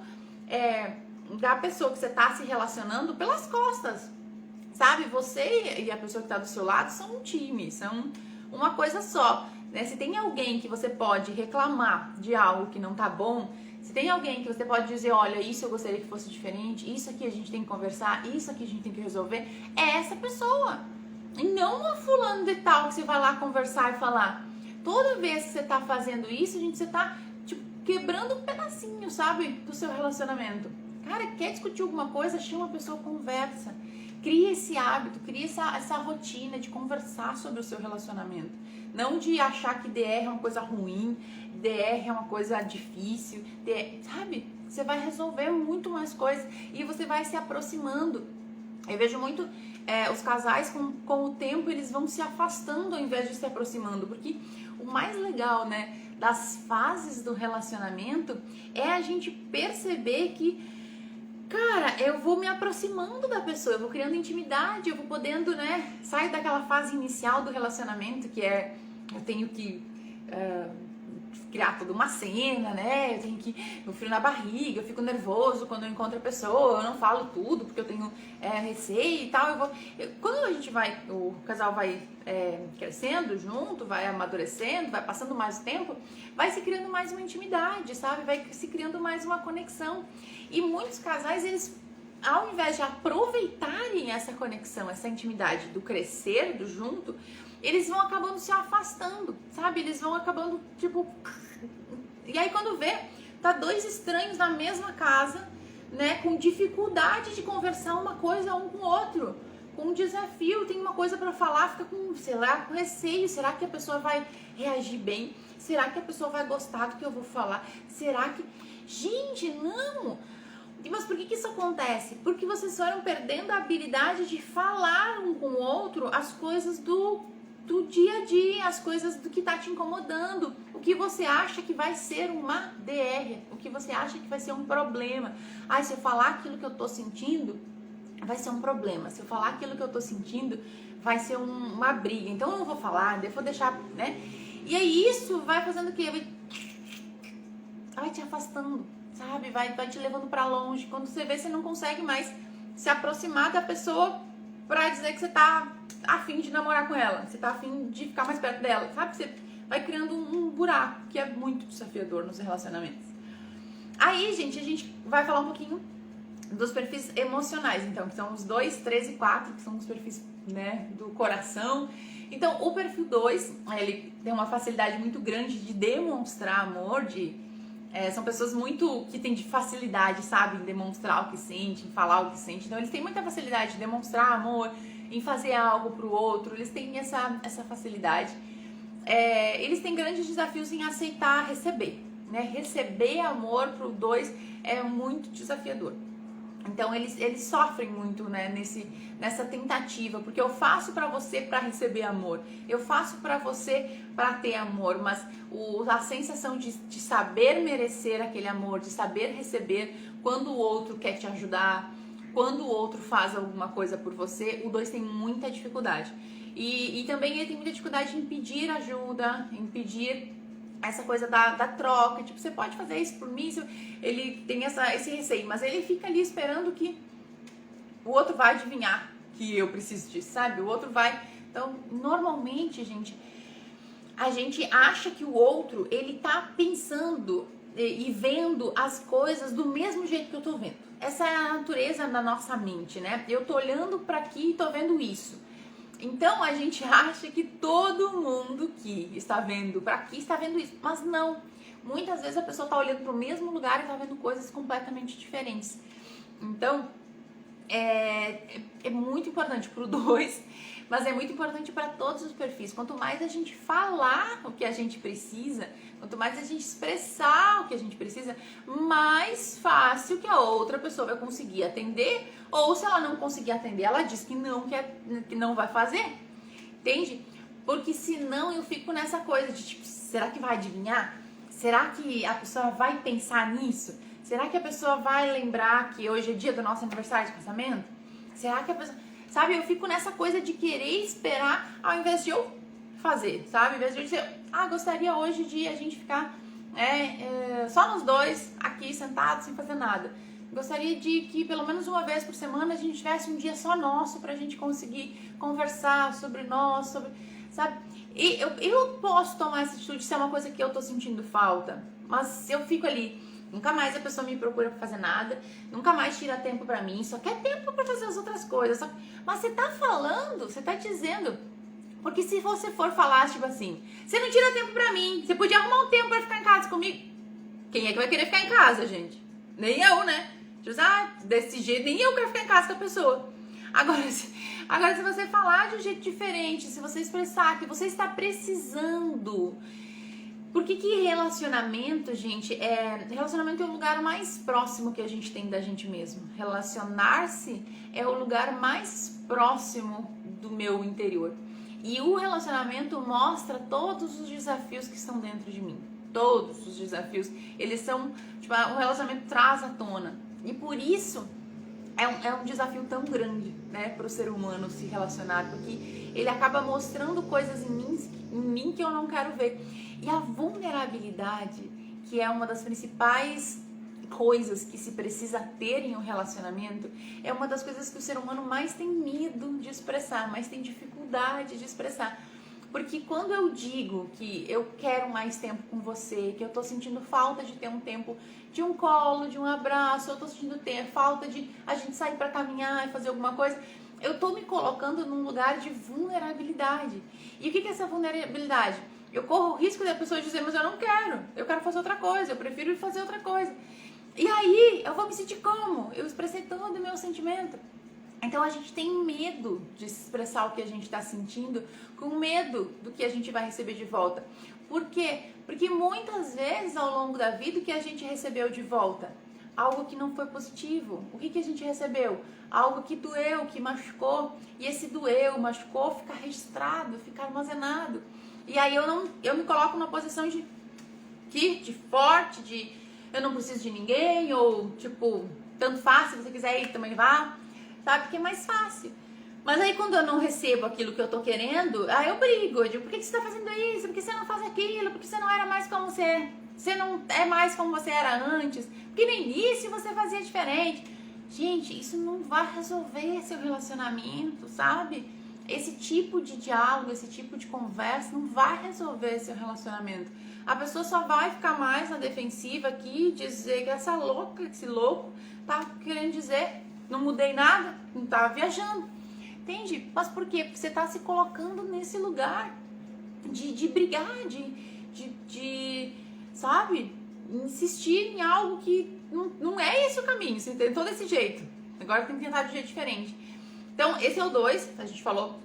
da pessoa que você tá se relacionando pelas costas. Sabe, você e a pessoa que está do seu lado são um time, são uma coisa só, né? Se tem alguém que você pode reclamar de algo que não tá bom, se tem alguém que você pode dizer, olha, isso eu gostaria que fosse diferente, isso aqui a gente tem que conversar, isso aqui a gente tem que resolver, é essa pessoa. E não a fulano de tal que você vai lá conversar e falar. Toda vez que você tá fazendo isso, você tá, tipo, quebrando um pedacinho, sabe, do seu relacionamento. Cara, quer discutir alguma coisa, chama a pessoa, conversa. Cria esse hábito, cria essa rotina de conversar sobre o seu relacionamento. Não de achar que DR é uma coisa ruim, DR é uma coisa difícil, sabe? Você vai resolver muito mais coisas e você vai se aproximando. Eu vejo muito os casais, com o tempo, eles vão se afastando ao invés de se aproximando. Porque o mais legal, né, das fases do relacionamento é a gente perceber que cara, eu vou me aproximando da pessoa, eu vou criando intimidade, eu vou podendo, né, sair daquela fase inicial do relacionamento que eu tenho que criar toda uma cena, né, eu tenho que, eu frio na barriga, eu fico nervoso quando eu encontro a pessoa, eu não falo tudo porque eu tenho receio e tal, quando o casal vai crescendo junto, vai amadurecendo, vai passando mais tempo, vai se criando mais uma intimidade, sabe, vai se criando mais uma conexão. E muitos casais, eles, ao invés de aproveitarem essa conexão, essa intimidade do crescer, do junto, eles vão acabando se afastando, sabe? Eles vão acabando, tipo... E aí quando vê, tá dois estranhos na mesma casa, né? Com dificuldade de conversar uma coisa um com o outro. Com um desafio, tem uma coisa pra falar, fica com, sei lá, com receio. Será que a pessoa vai reagir bem? Será que a pessoa vai gostar do que eu vou falar? Será que... Gente, não! Mas por que isso acontece? Porque vocês foram perdendo a habilidade de falar um com o outro as coisas do dia a dia, as coisas do que tá te incomodando, o que você acha que vai ser uma DR, o que você acha que vai ser um problema. Se eu falar aquilo que eu tô sentindo, vai ser um problema. Se eu falar aquilo que eu tô sentindo, vai ser uma briga. Então eu não vou falar, eu vou deixar, né? E aí isso vai fazendo o quê? Vai te afastando, sabe? Vai te levando pra longe. Quando você vê, você não consegue mais se aproximar da pessoa pra dizer que você tá afim de namorar com ela. Você tá afim de ficar mais perto dela, sabe? Você vai criando um buraco que é muito desafiador nos relacionamentos. Aí, gente, a gente vai falar um pouquinho dos perfis emocionais, então, que são os 2, 3 e 4, que são os perfis, né, do coração. Então, o perfil 2, ele tem uma facilidade muito grande de demonstrar amor, são pessoas muito que têm de facilidade, sabe, em demonstrar o que sente, em falar o que sente. Então, eles têm muita facilidade de demonstrar amor, em fazer algo pro outro, eles têm essa facilidade. Eles têm grandes desafios em aceitar receber, né? Receber amor pro 2 é muito desafiador. Então eles sofrem muito, né, nessa tentativa, porque eu faço pra você pra receber amor, eu faço pra você pra ter amor, mas a sensação de saber merecer aquele amor, de saber receber quando o outro quer te ajudar, quando o outro faz alguma coisa por você, o 2 tem muita dificuldade. E também ele tem muita dificuldade em pedir ajuda, em pedir essa coisa da troca, tipo, você pode fazer isso por mim, ele tem esse receio, mas ele fica ali esperando que o outro vai adivinhar que eu preciso disso, sabe? O outro vai... Então, normalmente, gente, a gente acha que o outro, ele tá pensando e vendo as coisas do mesmo jeito que eu tô vendo. Essa é a natureza da nossa mente, né? Eu tô olhando pra aqui e tô vendo isso. Então, a gente acha que todo mundo que está vendo pra aqui está vendo isso, mas não. Muitas vezes a pessoa está olhando para o mesmo lugar e está vendo coisas completamente diferentes. Então, é muito importante para o 2, mas é muito importante para todos os perfis. Quanto mais a gente falar o que a gente precisa, quanto mais a gente expressar o que a gente precisa, mais fácil que a outra pessoa vai conseguir atender. Ou se ela não conseguir atender, ela diz que não vai fazer. Entende? Porque senão eu fico nessa coisa de tipo, será que vai adivinhar? Será que a pessoa vai pensar nisso? Será que a pessoa vai lembrar que hoje é dia do nosso aniversário de casamento? Será que a pessoa... Sabe, eu fico nessa coisa de querer esperar ao invés de eu fazer, sabe? Ao invés de eu dizer, gostaria hoje de a gente ficar só nós dois aqui sentados sem fazer nada. Gostaria de que pelo menos uma vez por semana a gente tivesse um dia só nosso pra gente conseguir conversar sobre nós, sabe? E eu posso tomar essa atitude se é uma coisa que eu tô sentindo falta, mas eu fico ali, nunca mais a pessoa me procura pra fazer nada, nunca mais tira tempo pra mim, só quer tempo pra fazer as outras coisas. Mas você tá falando, você tá dizendo, porque se você for falar, tipo assim, você não tira tempo pra mim, você podia arrumar um tempo pra ficar em casa comigo. Quem é que vai querer ficar em casa, gente? Nem eu, né? Tipo, desse jeito, nem eu quero ficar em casa com a pessoa. Agora, se você falar de um jeito diferente, se você expressar que você está precisando... Porque que relacionamento, gente, relacionamento é o lugar mais próximo que a gente tem da gente mesmo. Relacionar-se é o lugar mais próximo do meu interior. E o relacionamento mostra todos os desafios que estão dentro de mim. Todos os desafios, eles são, tipo, o relacionamento traz à tona. E por isso é um desafio tão grande, né, para o ser humano se relacionar, porque ele acaba mostrando coisas em mim que eu não quero ver. E a vulnerabilidade, que é uma das principais coisas que se precisa ter em um relacionamento, é uma das coisas que o ser humano mais tem medo de expressar, mais tem dificuldade de expressar. Porque quando eu digo que eu quero mais tempo com você, que eu tô sentindo falta de ter um tempo de um colo, de um abraço, eu tô sentindo falta de a gente sair pra caminhar e fazer alguma coisa, eu tô me colocando num lugar de vulnerabilidade. E o que é essa vulnerabilidade? Eu corro o risco da pessoa dizer, mas eu quero fazer outra coisa, eu prefiro fazer outra coisa. E aí, eu vou me sentir como? Eu expressei todo o meu sentimento. Então a gente tem medo de expressar o que a gente está sentindo, com medo do que a gente vai receber de volta. Por quê? Porque muitas vezes ao longo da vida o que a gente recebeu de volta? Algo que não foi positivo. O que a gente recebeu? Algo que doeu, que machucou. E esse doeu, machucou, fica registrado, fica armazenado. E aí eu me coloco numa posição de forte, de eu não preciso de ninguém, ou tipo, tanto faz, se você quiser ir, também vá. sabe? Que é mais fácil. Mas aí quando eu não recebo aquilo que eu tô querendo, aí eu brigo. Eu digo, por que você tá fazendo isso? Por que você não faz aquilo? Por que você não era mais como você... Você não é mais como você era antes? Porque no início você fazia diferente. Gente, isso não vai resolver seu relacionamento, sabe? Esse tipo de diálogo, esse tipo de conversa não vai resolver seu relacionamento. A pessoa só vai ficar mais na defensiva aqui e dizer que essa louca, esse louco, tá querendo dizer, não mudei nada, não tá viajando. Entende? Mas por quê? Porque você tá se colocando nesse lugar de brigar, sabe? Insistir em algo que não é esse o caminho. Você tentou desse jeito. Agora tem que tentar de um jeito diferente. Então, esse é o 2, a gente falou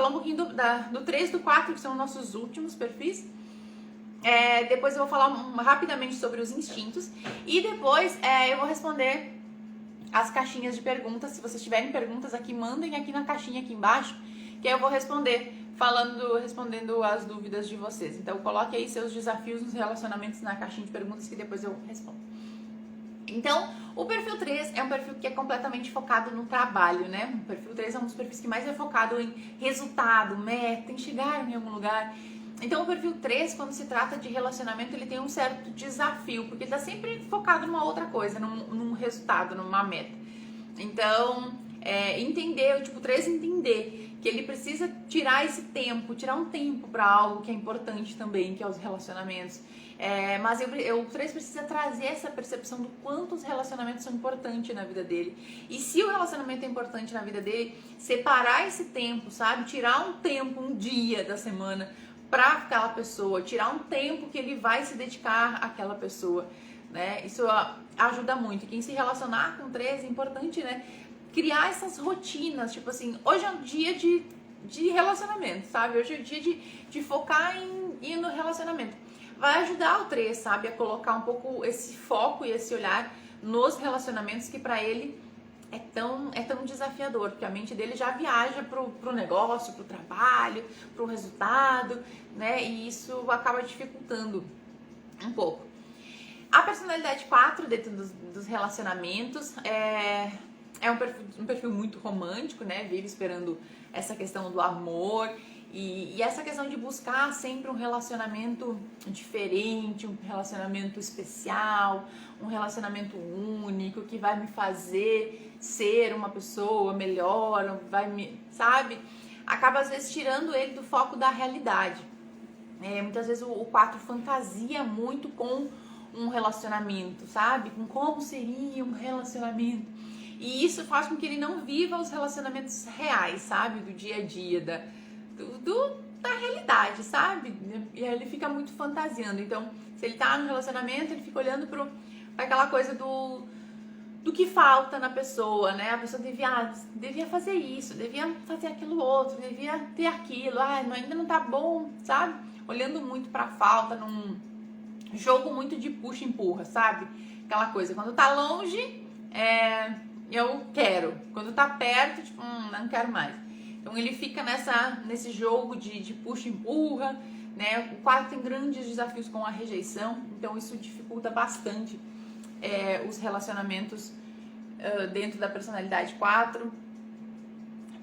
um pouquinho do 3 e do 4, que são nossos últimos perfis. Depois eu vou falar rapidamente sobre os instintos. E depois eu vou responder as caixinhas de perguntas. Se vocês tiverem perguntas aqui, mandem aqui na caixinha aqui embaixo, que aí eu vou respondendo as dúvidas de vocês. Então, coloque aí seus desafios nos relacionamentos na caixinha de perguntas, que depois eu respondo. Então, o perfil 3 é um perfil que é completamente focado no trabalho, né? O perfil 3 é um dos perfis que mais é focado em resultado, meta, em chegar em algum lugar. Então, o perfil 3, quando se trata de relacionamento, ele tem um certo desafio, porque ele tá sempre focado numa outra coisa, num resultado, numa meta. Então, entender que ele precisa tirar um tempo para algo que é importante também, que é os relacionamentos. Mas o 3 precisa trazer essa percepção do quanto os relacionamentos são importantes na vida dele. E se o relacionamento é importante na vida dele, separar esse tempo, sabe? Tirar um tempo, um dia da semana para aquela pessoa, tirar um tempo que ele vai se dedicar àquela pessoa, né? Isso ajuda muito. Quem se relacionar com 3 é importante, né? Criar essas rotinas, tipo assim, hoje é um dia de relacionamento, sabe? Hoje é o dia de focar em ir no relacionamento. Vai ajudar o 3, sabe? A colocar um pouco esse foco e esse olhar nos relacionamentos que pra ele é tão desafiador, porque a mente dele já viaja pro negócio, pro trabalho, pro resultado, né? E isso acaba dificultando um pouco. A personalidade 4 dentro dos relacionamentos é um perfil muito romântico, né? Vive esperando essa questão do amor e essa questão de buscar sempre um relacionamento diferente, um relacionamento especial, um relacionamento único que vai me fazer ser uma pessoa melhor, sabe? Acaba às vezes tirando ele do foco da realidade. Muitas vezes o 4 fantasia muito com um relacionamento, sabe? Com como seria um relacionamento. E isso faz com que ele não viva os relacionamentos reais, sabe? Do dia a dia, da realidade, sabe? E aí ele fica muito fantasiando. Então, se ele tá no relacionamento, ele fica olhando pra aquela coisa do que falta na pessoa, né? A pessoa devia fazer isso, devia fazer aquilo outro, devia ter aquilo. Ainda não tá bom, sabe? Olhando muito pra falta, num jogo muito de puxa e empurra, sabe? Aquela coisa, quando tá longe, eu quero. Quando tá perto, tipo, não quero mais. Então ele fica nesse jogo de puxa e empurra, né? O 4 tem grandes desafios com a rejeição, então isso dificulta bastante os relacionamentos dentro da personalidade 4,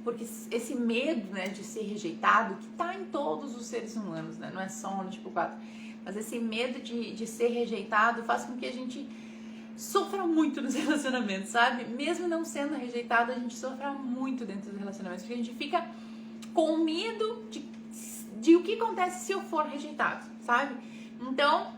porque esse medo, né, de ser rejeitado, que tá em todos os seres humanos, né? Não é só no tipo 4, mas esse medo de ser rejeitado faz com que a gente sofra muito nos relacionamentos, sabe? Mesmo não sendo rejeitado, a gente sofre muito dentro dos relacionamentos, porque a gente fica com medo de o que acontece se eu for rejeitado, sabe? Então,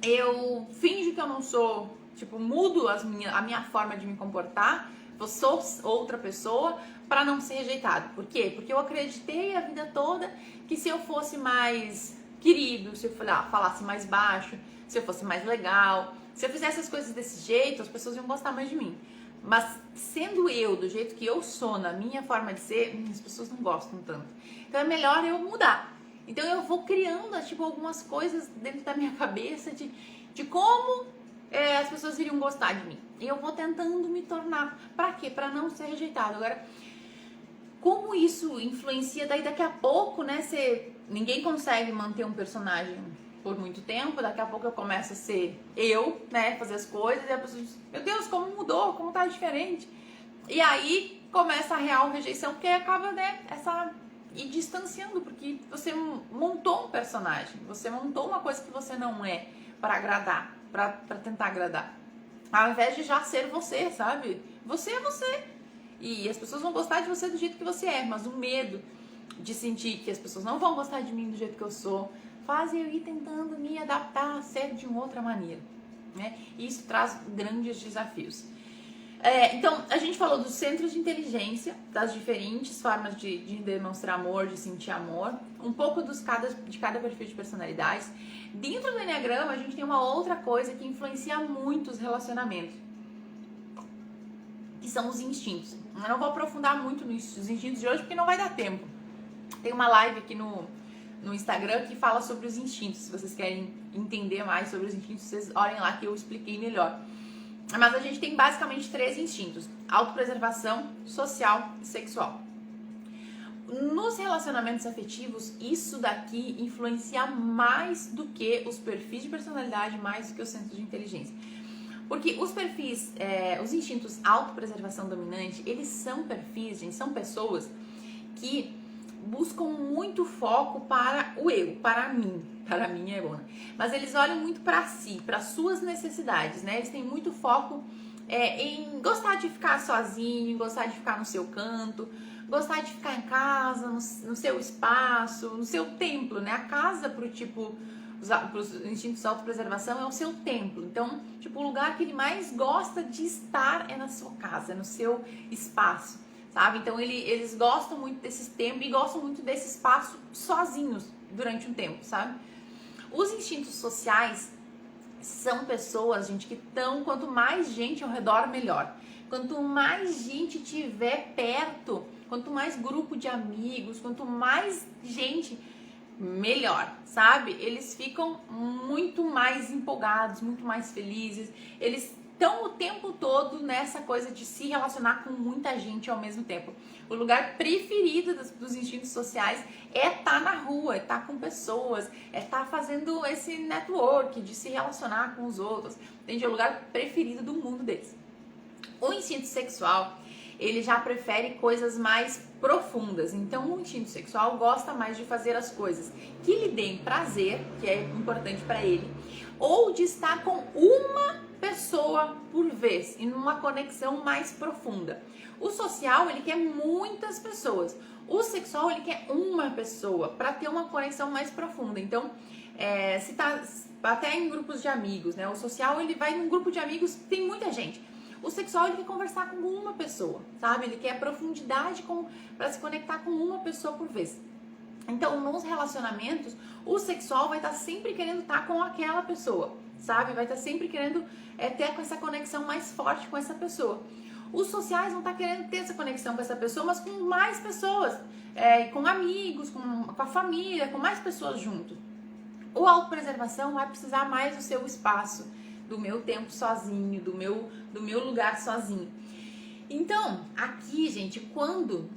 eu finjo que eu não sou, tipo, mudo a minha forma de me comportar, eu sou outra pessoa para não ser rejeitado. Por quê? Porque eu acreditei a vida toda que se eu fosse mais querido, se eu falasse mais baixo, se eu fosse mais legal, se eu fizesse as coisas desse jeito, as pessoas iam gostar mais de mim. Mas sendo eu do jeito que eu sou, na minha forma de ser, as pessoas não gostam tanto. Então é melhor eu mudar. Então eu vou criando, tipo, algumas coisas dentro da minha cabeça de como as pessoas iriam gostar de mim. E eu vou tentando me tornar. Pra quê? Pra não ser rejeitado. Agora, como isso influencia daqui a pouco, né? Ninguém consegue manter um personagem por muito tempo, daqui a pouco eu começo a ser eu, né, fazer as coisas, e a pessoa diz, meu Deus, como mudou, como tá diferente. E aí, começa a real rejeição, porque acaba, né, ir distanciando, porque você montou um personagem, você montou uma coisa que você não é para agradar, para tentar agradar, ao invés de já ser você, sabe? Você é você. E as pessoas vão gostar de você do jeito que você é, mas o medo de sentir que as pessoas não vão gostar de mim do jeito que eu sou faz eu ir tentando me adaptar a ser de uma outra maneira, né? E isso traz grandes desafios. Então, a gente falou dos centros de inteligência, das diferentes formas de demonstrar amor, de sentir amor, um pouco de cada perfil de personalidade. Dentro do Enneagrama, a gente tem uma outra coisa que influencia muito os relacionamentos, que são os instintos. Eu não vou aprofundar muito nos instintos de hoje, porque não vai dar tempo. Tem uma live aqui no Instagram que fala sobre os instintos. Se vocês querem entender mais sobre os instintos, vocês olhem lá que eu expliquei melhor. Mas a gente tem basicamente 3 instintos: autopreservação, social e sexual. Nos relacionamentos afetivos, isso daqui influencia mais do que os perfis de personalidade, mais do que os centros de inteligência. Porque os perfis, os instintos autopreservação dominante, eles são perfis, gente, são pessoas que buscam muito foco para o eu, para mim. Para mim é bom, né? Mas eles olham muito para si, para suas necessidades, né? Eles têm muito foco em gostar de ficar sozinho, gostar de ficar no seu canto, gostar de ficar em casa, no seu espaço, no seu templo, né? A casa para os instintos de autopreservação é o seu templo. Então, tipo, o lugar que ele mais gosta de estar é na sua casa, é no seu espaço, sabe? Então, eles gostam muito desses tempos e gostam muito desse espaço sozinhos durante um tempo, sabe? Os instintos sociais são pessoas, gente, que estão, quanto mais gente ao redor, melhor. Quanto mais gente tiver perto, quanto mais grupo de amigos, quanto mais gente, melhor, sabe? Eles ficam muito mais empolgados, muito mais felizes. Eles estão o tempo todo nessa coisa de se relacionar com muita gente ao mesmo tempo. O lugar preferido dos instintos sociais é estar na rua, é estar com pessoas, é estar fazendo esse network de se relacionar com os outros. Entende? É o lugar preferido do mundo deles. O instinto sexual, ele já prefere coisas mais profundas. Então, o instinto sexual gosta mais de fazer as coisas que lhe deem prazer, que é importante para ele, ou de estar com uma pessoa por vez, em uma conexão mais profunda. O social, ele quer muitas pessoas. O sexual, ele quer uma pessoa para ter uma conexão mais profunda. Então, se tá até em grupos de amigos, né? O social, ele vai num grupo de amigos que tem muita gente. O sexual, ele quer conversar com uma pessoa, sabe? Ele quer profundidade para se conectar com uma pessoa por vez. Então, nos relacionamentos, o sexual vai estar sempre querendo estar com aquela pessoa, sabe? Vai estar sempre querendo ter essa conexão mais forte com essa pessoa. Os sociais vão estar querendo ter essa conexão com essa pessoa, mas com mais pessoas, com amigos, com a família, com mais pessoas junto. O autopreservação vai precisar mais do seu espaço, do meu tempo sozinho, do meu lugar sozinho. Então, aqui, gente, quando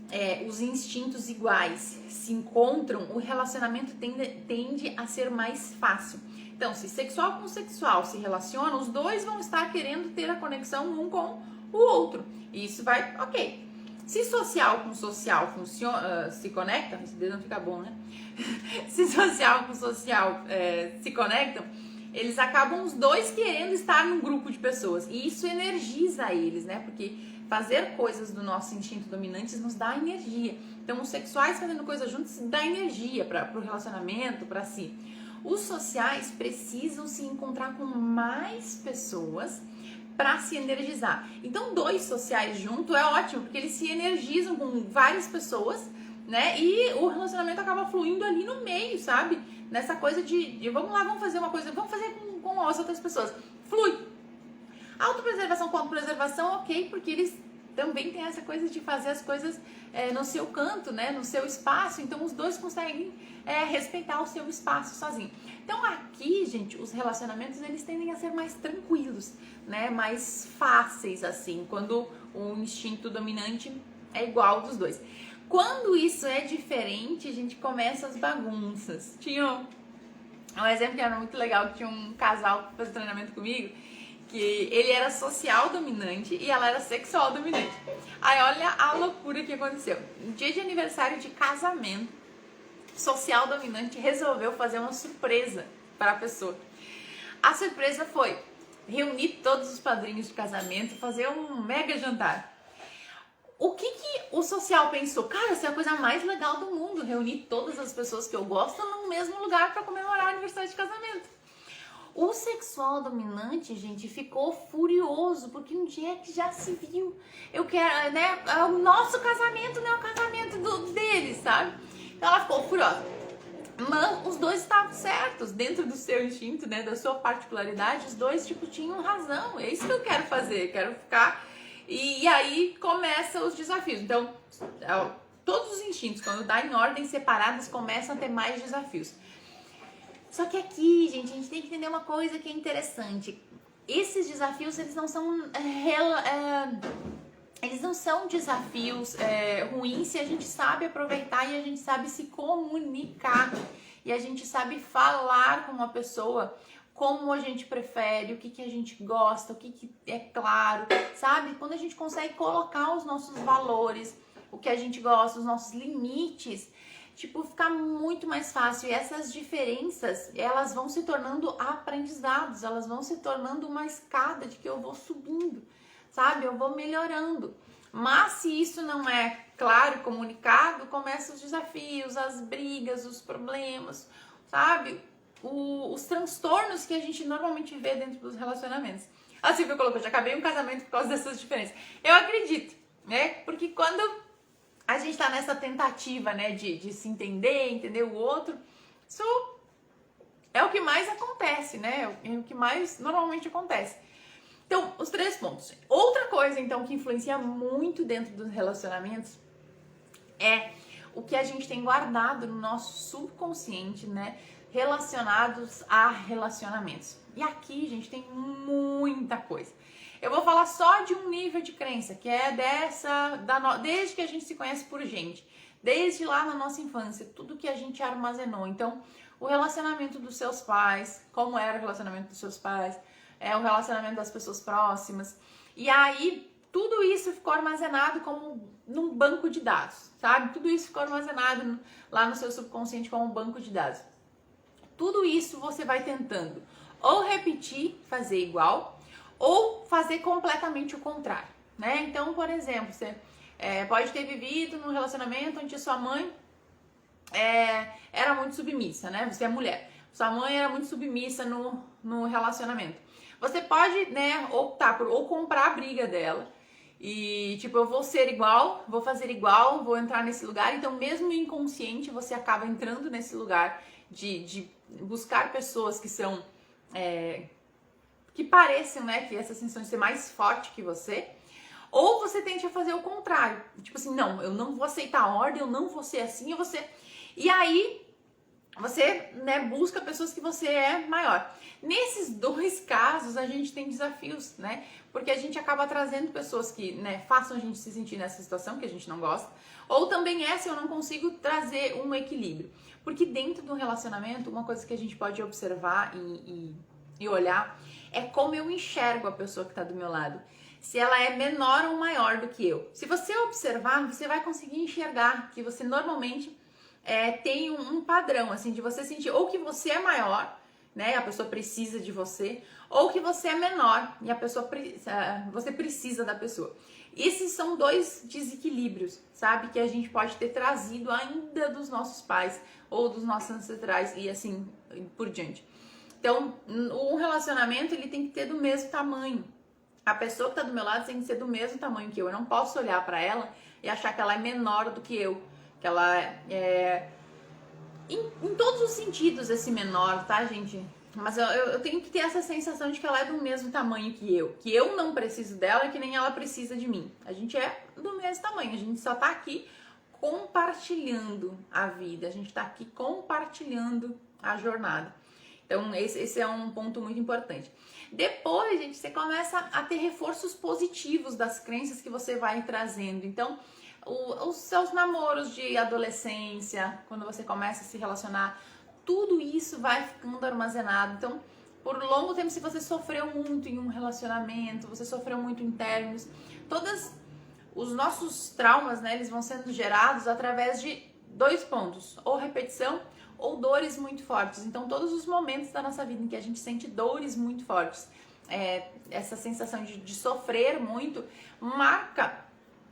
os instintos iguais se encontram, o relacionamento tende a ser mais fácil. Então, se sexual com sexual se relacionam, os dois vão estar querendo ter a conexão um com o outro. Isso vai, ok. Se social com social se conectam, esse dedo não fica bom, né? Se social com social se conectam, eles acabam os dois querendo estar num grupo de pessoas. E isso energiza eles, né? Porque fazer coisas do nosso instinto dominante nos dá energia. Então, os sexuais fazendo coisas juntos dá energia para o relacionamento, para si. Os sociais precisam se encontrar com mais pessoas para se energizar. Então, 2 sociais juntos é ótimo, porque eles se energizam com várias pessoas, né? E o relacionamento acaba fluindo ali no meio, sabe? Nessa coisa de vamos lá, vamos fazer uma coisa, vamos fazer com as outras pessoas. Flui. Autopreservação com autopreservação, ok, porque eles também têm essa coisa de fazer as coisas no seu canto, né? No seu espaço. Então, os dois conseguem respeitar o seu espaço sozinho. Então, aqui, gente, os relacionamentos, eles tendem a ser mais tranquilos, né? Mais fáceis, assim, quando o instinto dominante é igual dos dois. Quando isso é diferente, a gente começa as bagunças. Tinha um exemplo que era muito legal, que tinha um casal que fazia treinamento comigo, que ele era social dominante e ela era sexual dominante. Aí olha a loucura que aconteceu. No dia de aniversário de casamento, social dominante resolveu fazer uma surpresa para a pessoa. A surpresa foi reunir todos os padrinhos de casamento e fazer um mega jantar. O que o social pensou? Cara, essa é a coisa mais legal do mundo, reunir todas as pessoas que eu gosto no mesmo lugar para comemorar o aniversário de casamento. O sexual dominante, gente, ficou furioso, porque um dia que já se viu. Eu quero, né? O nosso casamento não é o casamento deles, sabe? Então ela ficou furiosa. Mas os dois estavam certos, dentro do seu instinto, né? Da sua particularidade, os dois, tipo, tinham razão. É isso que eu quero fazer, quero ficar. E aí começam os desafios. Então, todos os instintos, quando dá em ordens separadas, começam a ter mais desafios. Só que aqui, gente, a gente tem que entender uma coisa que é interessante. Esses desafios, eles não são desafios ruins se a gente sabe aproveitar e a gente sabe se comunicar. E a gente sabe falar com uma pessoa como a gente prefere, o que a gente gosta, o que é claro, sabe? Quando a gente consegue colocar os nossos valores, o que a gente gosta, os nossos limites, tipo, fica muito mais fácil. E essas diferenças, elas vão se tornando aprendizados, elas vão se tornando uma escada de que eu vou subindo, sabe? Eu vou melhorando. Mas se isso não é claro, comunicado, começam os desafios, as brigas, os problemas, sabe? Os transtornos que a gente normalmente vê dentro dos relacionamentos. A Silvia colocou, já acabei um casamento por causa dessas diferenças. Eu acredito, né? Porque quando a gente tá nessa tentativa, né, de se entender o outro, isso é o que mais acontece, né? É o que mais normalmente acontece. Então, os 3 pontos. Outra coisa, então, que influencia muito dentro dos relacionamentos é o que a gente tem guardado no nosso subconsciente, né? Relacionados a relacionamentos. E aqui, gente, tem muita coisa. Eu vou falar só de um nível de crença, que é desde que a gente se conhece por gente, desde lá na nossa infância, tudo que a gente armazenou. Então, o relacionamento dos seus pais, como era o relacionamento dos seus pais, o relacionamento das pessoas próximas. E aí, tudo isso ficou armazenado como num banco de dados, sabe? Tudo isso ficou armazenado lá no seu subconsciente como um banco de dados. Tudo isso você vai tentando ou repetir, fazer igual, ou fazer completamente o contrário, né? Então, por exemplo, você pode ter vivido num relacionamento onde sua mãe era muito submissa, né? Você é mulher. Sua mãe era muito submissa no relacionamento. Você pode, né, optar por ou comprar a briga dela e, tipo, eu vou ser igual, vou fazer igual, vou entrar nesse lugar. Então, mesmo inconsciente, você acaba entrando nesse lugar de buscar pessoas que são... que pareçam, né, que essa sensação de ser mais forte que você. Ou você tende a fazer o contrário. Tipo assim, não, eu não vou aceitar a ordem, eu não vou ser assim, eu vou ser... E aí, você, né, busca pessoas que você é maior. Nesses 2 casos, a gente tem desafios, né? Porque a gente acaba trazendo pessoas que, né, façam a gente se sentir nessa situação que a gente não gosta. Ou também se eu não consigo trazer um equilíbrio. Porque dentro do relacionamento, uma coisa que a gente pode observar e olhar é como eu enxergo a pessoa que está do meu lado. Se ela é menor ou maior do que eu. Se você observar, você vai conseguir enxergar que você normalmente tem um padrão, assim, de você sentir ou que você é maior, né, a pessoa precisa de você, ou que você é menor e a pessoa você precisa da pessoa. Esses são 2 desequilíbrios, sabe, que a gente pode ter trazido ainda dos nossos pais ou dos nossos ancestrais e assim por diante. Então, um relacionamento, ele tem que ter do mesmo tamanho. A pessoa que está do meu lado tem que ser do mesmo tamanho que eu. Eu não posso olhar para ela e achar que ela é menor do que eu. Que ela em todos os sentidos esse menor, tá, gente? Mas eu tenho que ter essa sensação de que ela é do mesmo tamanho que eu. Que eu não preciso dela e que nem ela precisa de mim. A gente é do mesmo tamanho. A gente só tá aqui compartilhando a vida. A gente tá aqui compartilhando a jornada. Então, esse é um ponto muito importante. Depois, gente, você começa a ter reforços positivos das crenças que você vai trazendo. Então, os seus namoros de adolescência, quando você começa a se relacionar, tudo isso vai ficando armazenado. Então, por longo tempo, se você sofreu muito em um relacionamento, você sofreu muito em términos, todos os nossos traumas, né, eles vão sendo gerados através de dois pontos, ou repetição ou dores muito fortes. Então, todos os momentos da nossa vida em que a gente sente dores muito fortes, essa sensação de sofrer muito, marca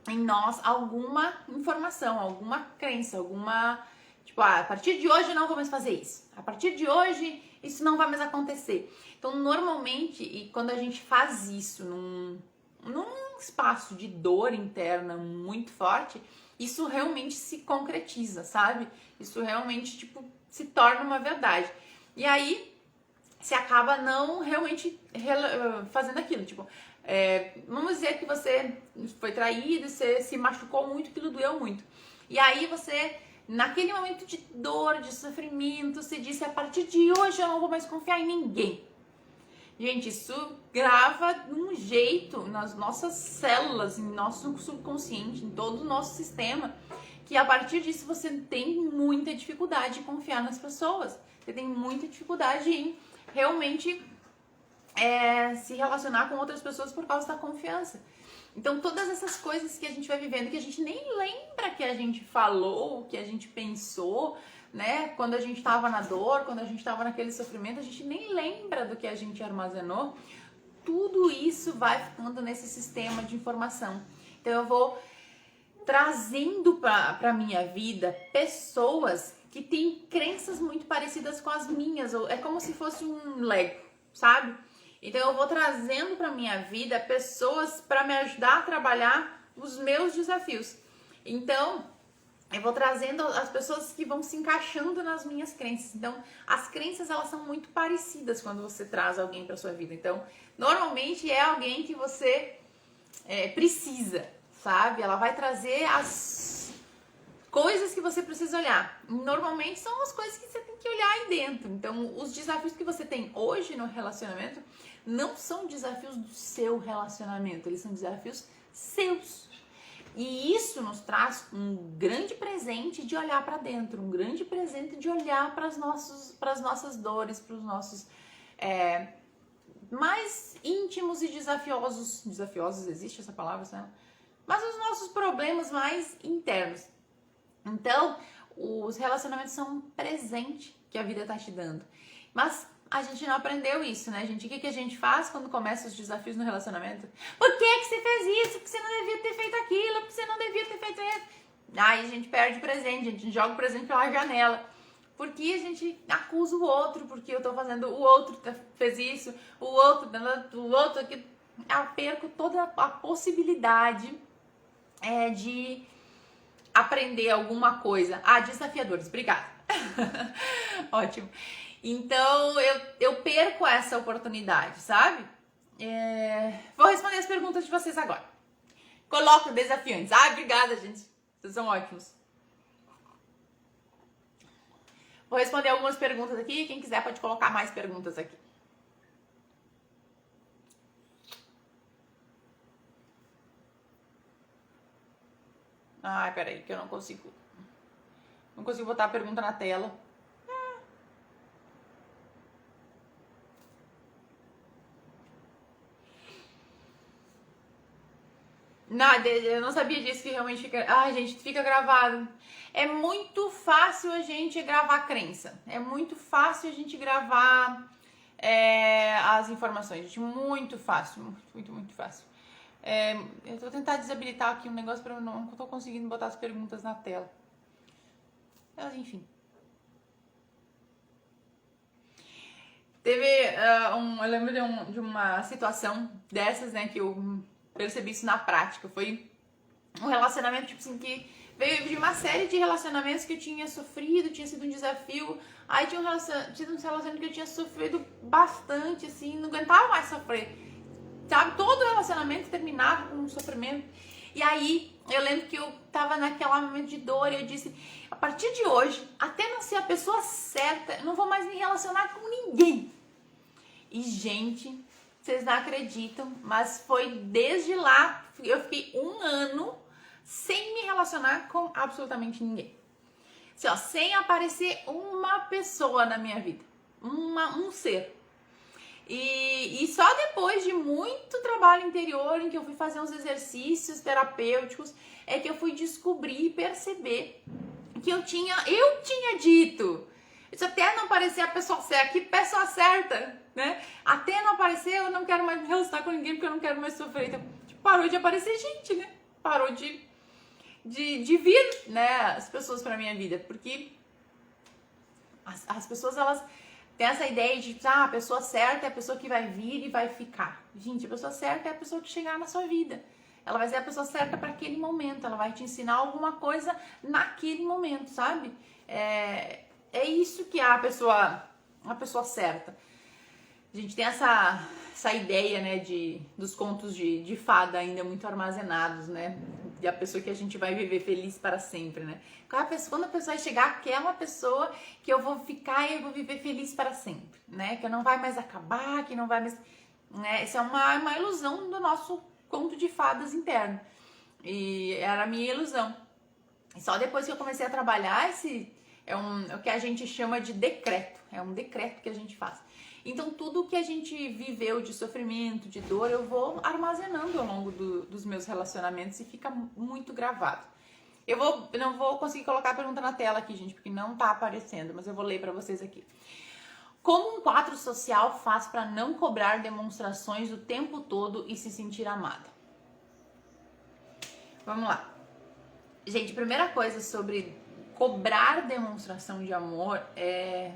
em nós alguma informação, alguma crença, alguma... Tipo, a partir de hoje eu não vou mais fazer isso. A partir de hoje isso não vai mais acontecer. Então, normalmente, e quando a gente faz isso num espaço de dor interna muito forte, isso realmente se concretiza, sabe? Isso realmente, tipo, se torna uma verdade. E aí, você acaba não realmente fazendo aquilo. Tipo, vamos dizer que você foi traído, você se machucou muito, aquilo doeu muito. E aí você, naquele momento de dor, de sofrimento, você disse, a partir de hoje eu não vou mais confiar em ninguém. Gente, isso grava de um jeito nas nossas células, em nosso subconsciente, em todo o nosso sistema, que a partir disso você tem muita dificuldade de confiar nas pessoas. Você tem muita dificuldade em realmente se relacionar com outras pessoas por causa da confiança. Então, todas essas coisas que a gente vai vivendo, que a gente nem lembra que a gente falou, que a gente pensou, né? Quando a gente estava na dor, quando a gente estava naquele sofrimento, a gente nem lembra do que a gente armazenou. Tudo isso vai ficando nesse sistema de informação. Então, eu vou trazendo para minha vida pessoas que têm crenças muito parecidas com as minhas. É como se fosse um Lego, sabe? Então eu vou trazendo para minha vida pessoas para me ajudar a trabalhar os meus desafios. Então eu vou trazendo as pessoas que vão se encaixando nas minhas crenças. Então as crenças, elas são muito parecidas quando você traz alguém para sua vida. Então normalmente é alguém que você precisa, sabe? Ela vai trazer as coisas que você precisa olhar. Normalmente são as coisas que você tem que olhar aí dentro. Então os desafios que você tem hoje no relacionamento não são desafios do seu relacionamento, eles são desafios seus. E isso nos traz um grande presente de olhar para dentro, um grande presente de olhar para as nossas dores, para os nossos mais íntimos e desafiosos. Desafiosos, existe essa palavra, né? Mas os nossos problemas mais internos. Então, os relacionamentos são um presente que a vida está te dando. Mas a gente não aprendeu isso, né, gente? O que a gente faz quando começa os desafios no relacionamento? Por que você fez isso? Porque você não devia ter feito aquilo? Porque você não devia ter feito isso? Aí a gente perde o presente, a gente joga o presente pela janela. Porque a gente acusa o outro, porque eu tô fazendo, o outro fez isso, o outro aqui. Eu perco toda a possibilidade de aprender alguma coisa. Desafiadores, obrigada. Ótimo. Então, eu perco essa oportunidade, sabe? Vou responder as perguntas de vocês agora. Coloco desafiantes. Obrigada, gente. Vocês são ótimos. Vou responder algumas perguntas aqui. Quem quiser pode colocar mais perguntas aqui. Peraí, que eu não consigo. Não consigo botar a pergunta na tela. Nada, eu não sabia disso, que realmente fica... gente, fica gravado. É muito fácil a gente gravar crença. É muito fácil a gente gravar as informações, gente. Muito fácil. Muito fácio. Eu vou tentar desabilitar aqui um negócio para eu não tô conseguindo botar as perguntas na tela. Mas, enfim. Teve eu lembro de uma situação dessas, né, que eu percebi isso na prática. Foi um relacionamento, tipo assim, que veio de uma série de relacionamentos que eu tinha sofrido, tinha sido um desafio. Aí tinha um relacionamento que eu tinha sofrido bastante, assim, não aguentava mais sofrer. Sabe, todo relacionamento terminava com um sofrimento. E aí, eu lembro que eu tava naquele momento de dor e eu disse, a partir de hoje, até não ser a pessoa certa, eu não vou mais me relacionar com ninguém. E, gente, vocês não acreditam, mas foi desde lá, eu fiquei 1 ano sem me relacionar com absolutamente ninguém. Assim, sem aparecer uma pessoa na minha vida. Um ser. E só depois de muito trabalho interior, em que eu fui fazer uns exercícios terapêuticos, é que eu fui descobrir e perceber que eu tinha dito. Isso até não parecer a pessoa certa, que pessoa certa, né? Até não aparecer, eu não quero mais me relacionar com ninguém porque eu não quero mais sofrer. Então, tipo, parou de aparecer gente, né? Parou de vir, né, as pessoas pra minha vida, porque as pessoas, elas têm essa ideia de, a pessoa certa é a pessoa que vai vir e vai ficar. Gente, a pessoa certa é a pessoa que chegar na sua vida. Ela vai ser a pessoa certa para aquele momento, ela vai te ensinar alguma coisa naquele momento, sabe? É isso que é a pessoa certa. A gente tem essa ideia, né, dos contos de fada ainda muito armazenados, né? E a pessoa que a gente vai viver feliz para sempre, né? Quando a pessoa chegar, aquela pessoa que eu vou ficar e eu vou viver feliz para sempre, né? Que não vai mais acabar, que não vai mais... Né? Isso é uma ilusão do nosso conto de fadas interno. E era a minha ilusão. E só depois que eu comecei a trabalhar, é o que a gente chama de decreto. É um decreto que a gente faz. Então, tudo que a gente viveu de sofrimento, de dor, eu vou armazenando ao longo dos meus relacionamentos e fica muito gravado. Eu não vou conseguir colocar a pergunta na tela aqui, gente, porque não tá aparecendo, mas eu vou ler pra vocês aqui. Como um 4 social faz para não cobrar demonstrações o tempo todo e se sentir amada? Vamos lá. Gente, primeira coisa sobre cobrar demonstração de amor é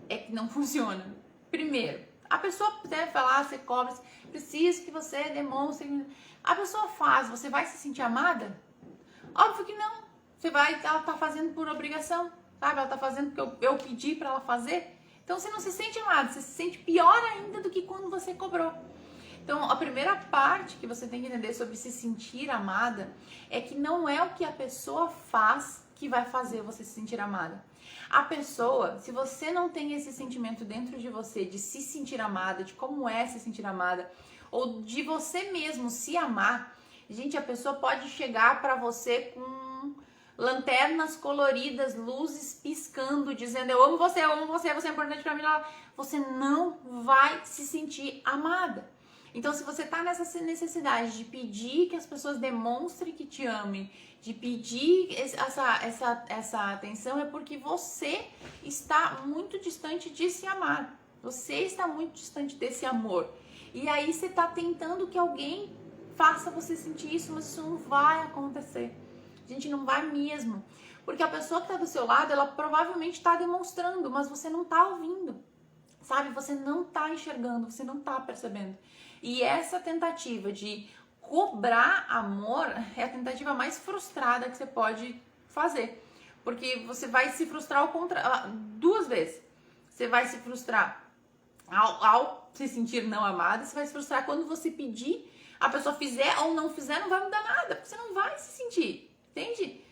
que não funciona. Primeiro, a pessoa deve falar, você cobra, preciso que você demonstre. A pessoa faz, você vai se sentir amada? Óbvio que não. Ela tá fazendo por obrigação, sabe? Ela tá fazendo porque eu pedi pra ela fazer. Então você não se sente amada, você se sente pior ainda do que quando você cobrou. Então a primeira parte que você tem que entender sobre se sentir amada é que não é o que a pessoa faz que vai fazer você se sentir amada. A pessoa, se você não tem esse sentimento dentro de você de se sentir amada, de como é se sentir amada, ou de você mesmo se amar, gente, a pessoa pode chegar pra você com lanternas coloridas, luzes piscando, dizendo eu amo você, você é importante pra mim. Você não vai se sentir amada. Então, se você tá nessa necessidade de pedir que as pessoas demonstrem que te amem, de pedir essa atenção, é porque você está muito distante de se amar. Você está muito distante desse amor. E aí você tá tentando que alguém faça você sentir isso, mas isso não vai acontecer. Gente, não vai mesmo. Porque a pessoa que tá do seu lado, ela provavelmente tá demonstrando, mas você não tá ouvindo. Sabe? Você não tá enxergando, você não tá percebendo. E essa tentativa de cobrar amor é a tentativa mais frustrada que você pode fazer. Porque você vai se frustrar duas vezes. Você vai se frustrar ao se sentir não amada, você vai se frustrar quando você pedir, a pessoa fizer ou não fizer, não vai mudar nada. Porque você não vai se sentir, entende?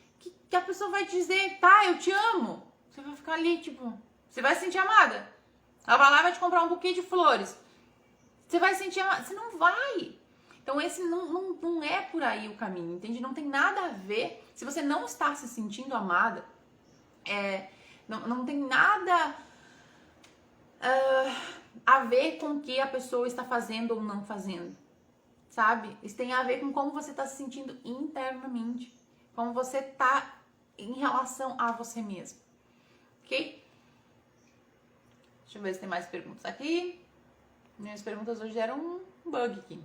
Que a pessoa vai dizer, tá, eu te amo. Você vai ficar ali, tipo, você vai se sentir amada. Ela vai lá e vai te comprar um buquê de flores. Você vai sentir amada? Você não vai. Então esse não é por aí o caminho, entende? Não tem nada a ver. Se você não está se sentindo amada, não tem nada a ver com o que a pessoa está fazendo ou não fazendo, sabe? Isso tem a ver com como você está se sentindo internamente, como você está em relação a você mesmo, ok? Deixa eu ver se tem mais perguntas aqui. Minhas perguntas hoje deram um bug aqui.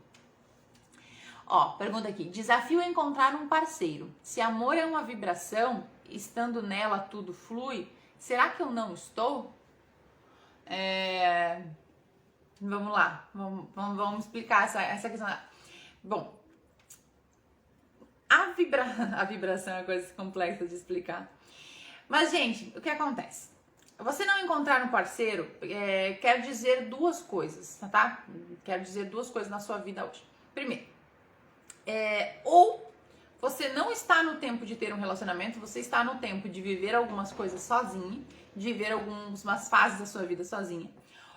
Ó, pergunta aqui. Desafio é encontrar um parceiro. Se amor é uma vibração, estando nela tudo flui, será que eu não estou? Vamos lá. Vamos explicar essa questão. Bom, a vibração é uma coisa complexa de explicar. Mas, gente, o que acontece? Você não encontrar um parceiro quer dizer duas coisas, tá? Quer dizer duas coisas na sua vida hoje. Primeiro, ou você não está no tempo de ter um relacionamento, você está no tempo de viver algumas coisas sozinha, de viver algumas fases da sua vida sozinha.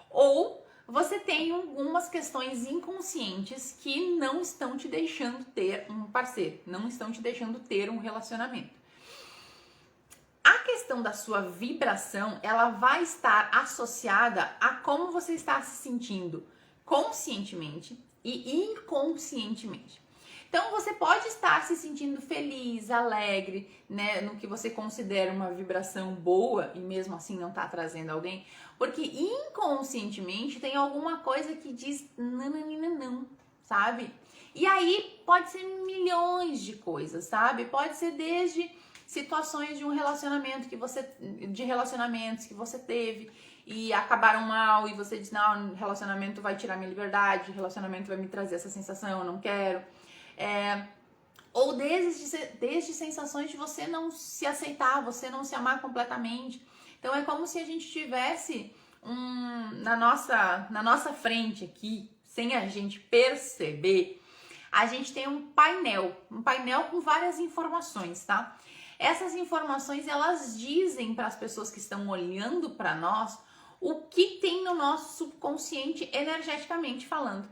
Ou você tem algumas questões inconscientes que não estão te deixando ter um parceiro, não estão te deixando ter um relacionamento. a questão da sua vibração, ela vai estar associada a como você está se sentindo conscientemente e inconscientemente. Então, você pode estar se sentindo feliz, alegre, né, no que você considera uma vibração boa e mesmo assim não tá trazendo alguém, porque inconscientemente tem alguma coisa que diz não, sabe? E aí pode ser milhões de coisas, sabe? Pode ser desde situações de um relacionamento de relacionamentos que você teve e acabaram mal e você diz, não, relacionamento vai tirar minha liberdade, relacionamento vai me trazer essa sensação, eu não quero. Ou desde sensações de você não se aceitar, você não se amar completamente. Então é como se a gente tivesse na nossa frente aqui, sem a gente perceber, a gente tem um painel com várias informações, tá? Essas informações, elas dizem para as pessoas que estão olhando para nós o que tem no nosso subconsciente energeticamente falando.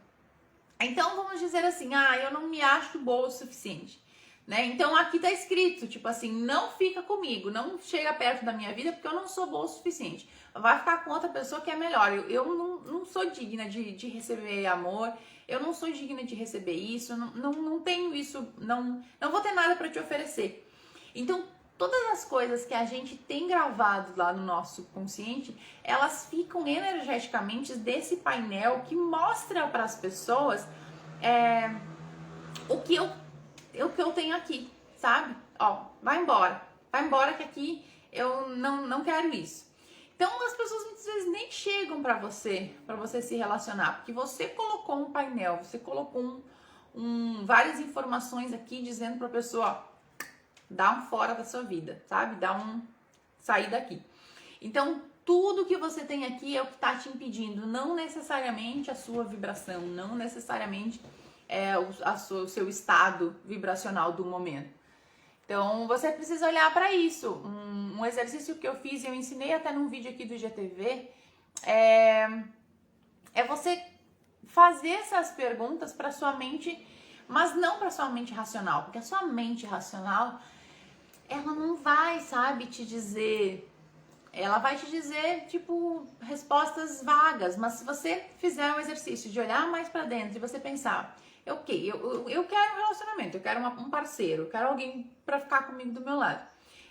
Então vamos dizer assim, eu não me acho boa o suficiente, né? Então aqui tá escrito, tipo assim, não fica comigo, não chega perto da minha vida porque eu não sou boa o suficiente. Vai ficar com outra pessoa que é melhor. Eu não sou digna de receber amor, eu não sou digna de receber isso, não tenho isso, não vou ter nada para te oferecer. Então todas as coisas que a gente tem gravado lá no nosso subconsciente, elas ficam energeticamente desse painel que mostra para as pessoas o que eu tenho aqui, sabe? Ó, vai embora que aqui eu não quero isso. Então as pessoas muitas vezes nem chegam para você se relacionar, porque você colocou um painel, você colocou várias informações aqui dizendo para a pessoa, ó, dá um fora da sua vida, sabe? Sair daqui. Então, tudo que você tem aqui é o que está te impedindo, não necessariamente a sua vibração, não necessariamente o seu estado vibracional do momento. Então, você precisa olhar para isso. Um exercício que eu fiz e eu ensinei até num vídeo aqui do IGTV é você fazer essas perguntas para sua mente, mas não para sua mente racional, porque a sua mente racional, ela não vai, sabe, te dizer... Ela vai te dizer, tipo, respostas vagas, mas se você fizer um exercício de olhar mais pra dentro e você pensar, eu quero um relacionamento, eu quero um parceiro, eu quero alguém pra ficar comigo do meu lado.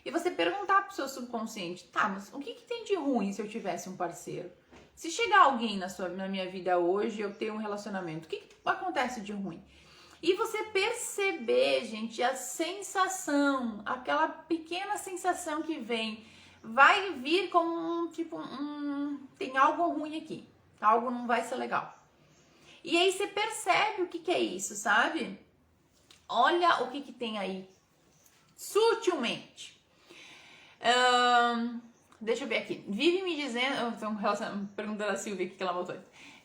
E você perguntar pro seu subconsciente, tá, mas o que tem de ruim se eu tivesse um parceiro? Se chegar alguém na minha vida hoje, eu ter um relacionamento, o que acontece de ruim? E você perceber, gente, a sensação, aquela pequena sensação que vem, vai vir como tem algo ruim aqui, algo não vai ser legal. E aí você percebe o que é isso, sabe? Olha o que tem aí, sutilmente. Deixa eu ver aqui. Vive me dizendo, perguntando a Silvia que ela botou.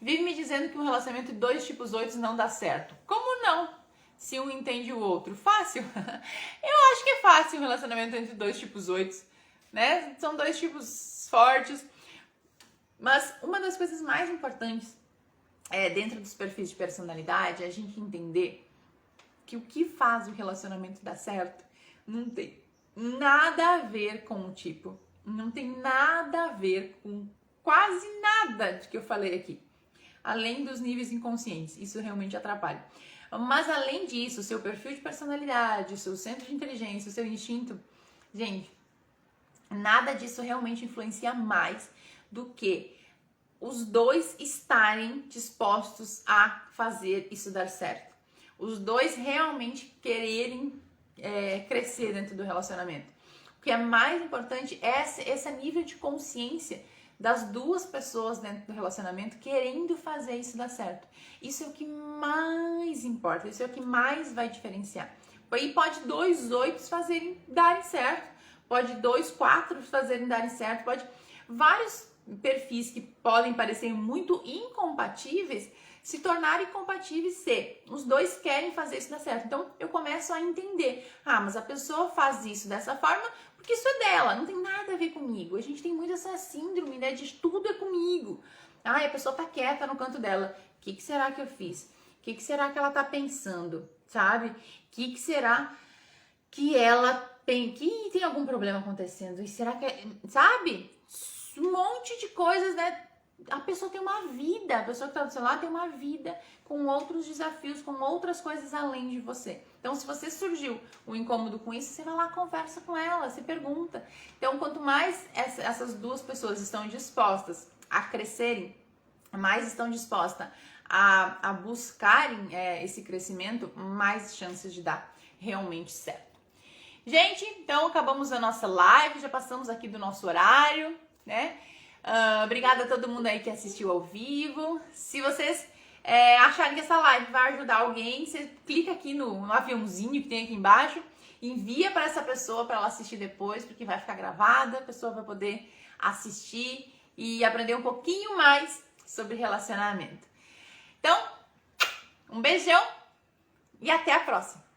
Vive me dizendo que um relacionamento de 2 tipos 8 não dá certo. Como não? Se um entende o outro. Fácil? Eu acho que é fácil um relacionamento entre 2 tipos 8. Né? São 2 tipos fortes, mas uma das coisas mais importantes dentro dos perfis de personalidade é a gente entender que o que faz o relacionamento dar certo não tem nada a ver com o tipo, não tem nada a ver com quase nada de que eu falei aqui, além dos níveis inconscientes, isso realmente atrapalha. Mas além disso, o seu perfil de personalidade, o seu centro de inteligência, o seu instinto, gente, nada disso realmente influencia mais do que os dois estarem dispostos a fazer isso dar certo. Os dois realmente quererem crescer dentro do relacionamento. O que é mais importante é esse nível de consciência das duas pessoas dentro do relacionamento querendo fazer isso dar certo. Isso é o que mais importa, isso é o que mais vai diferenciar. E pode 2 8 darem certo. Pode 2 4 darem certo, pode vários perfis que podem parecer muito incompatíveis se tornarem compatíveis se os dois querem fazer isso dar certo. Então eu começo a entender, mas a pessoa faz isso dessa forma porque isso é dela, não tem nada a ver comigo. A gente tem muito essa síndrome, né, de tudo é comigo. A pessoa tá quieta no canto dela. O que será que eu fiz? O que será que ela tá pensando, sabe? O que será que ela tem algum problema acontecendo. E será que, sabe? Um monte de coisas, né? A pessoa tem uma vida, a pessoa que tá do seu lado tem uma vida com outros desafios, com outras coisas além de você. Então, se você surgiu um incômodo com isso, você vai lá, conversa com ela, você pergunta. Então, quanto mais essas duas pessoas estão dispostas a crescerem, mais estão dispostas a buscarem esse crescimento, mais chances de dar realmente certo. Gente, então acabamos a nossa live, já passamos aqui do nosso horário, né? Obrigada a todo mundo aí que assistiu ao vivo. Se vocês acharem que essa live vai ajudar alguém, você clica aqui no aviãozinho que tem aqui embaixo, envia para essa pessoa para ela assistir depois, porque vai ficar gravada, a pessoa vai poder assistir e aprender um pouquinho mais sobre relacionamento. Então, um beijão e até a próxima!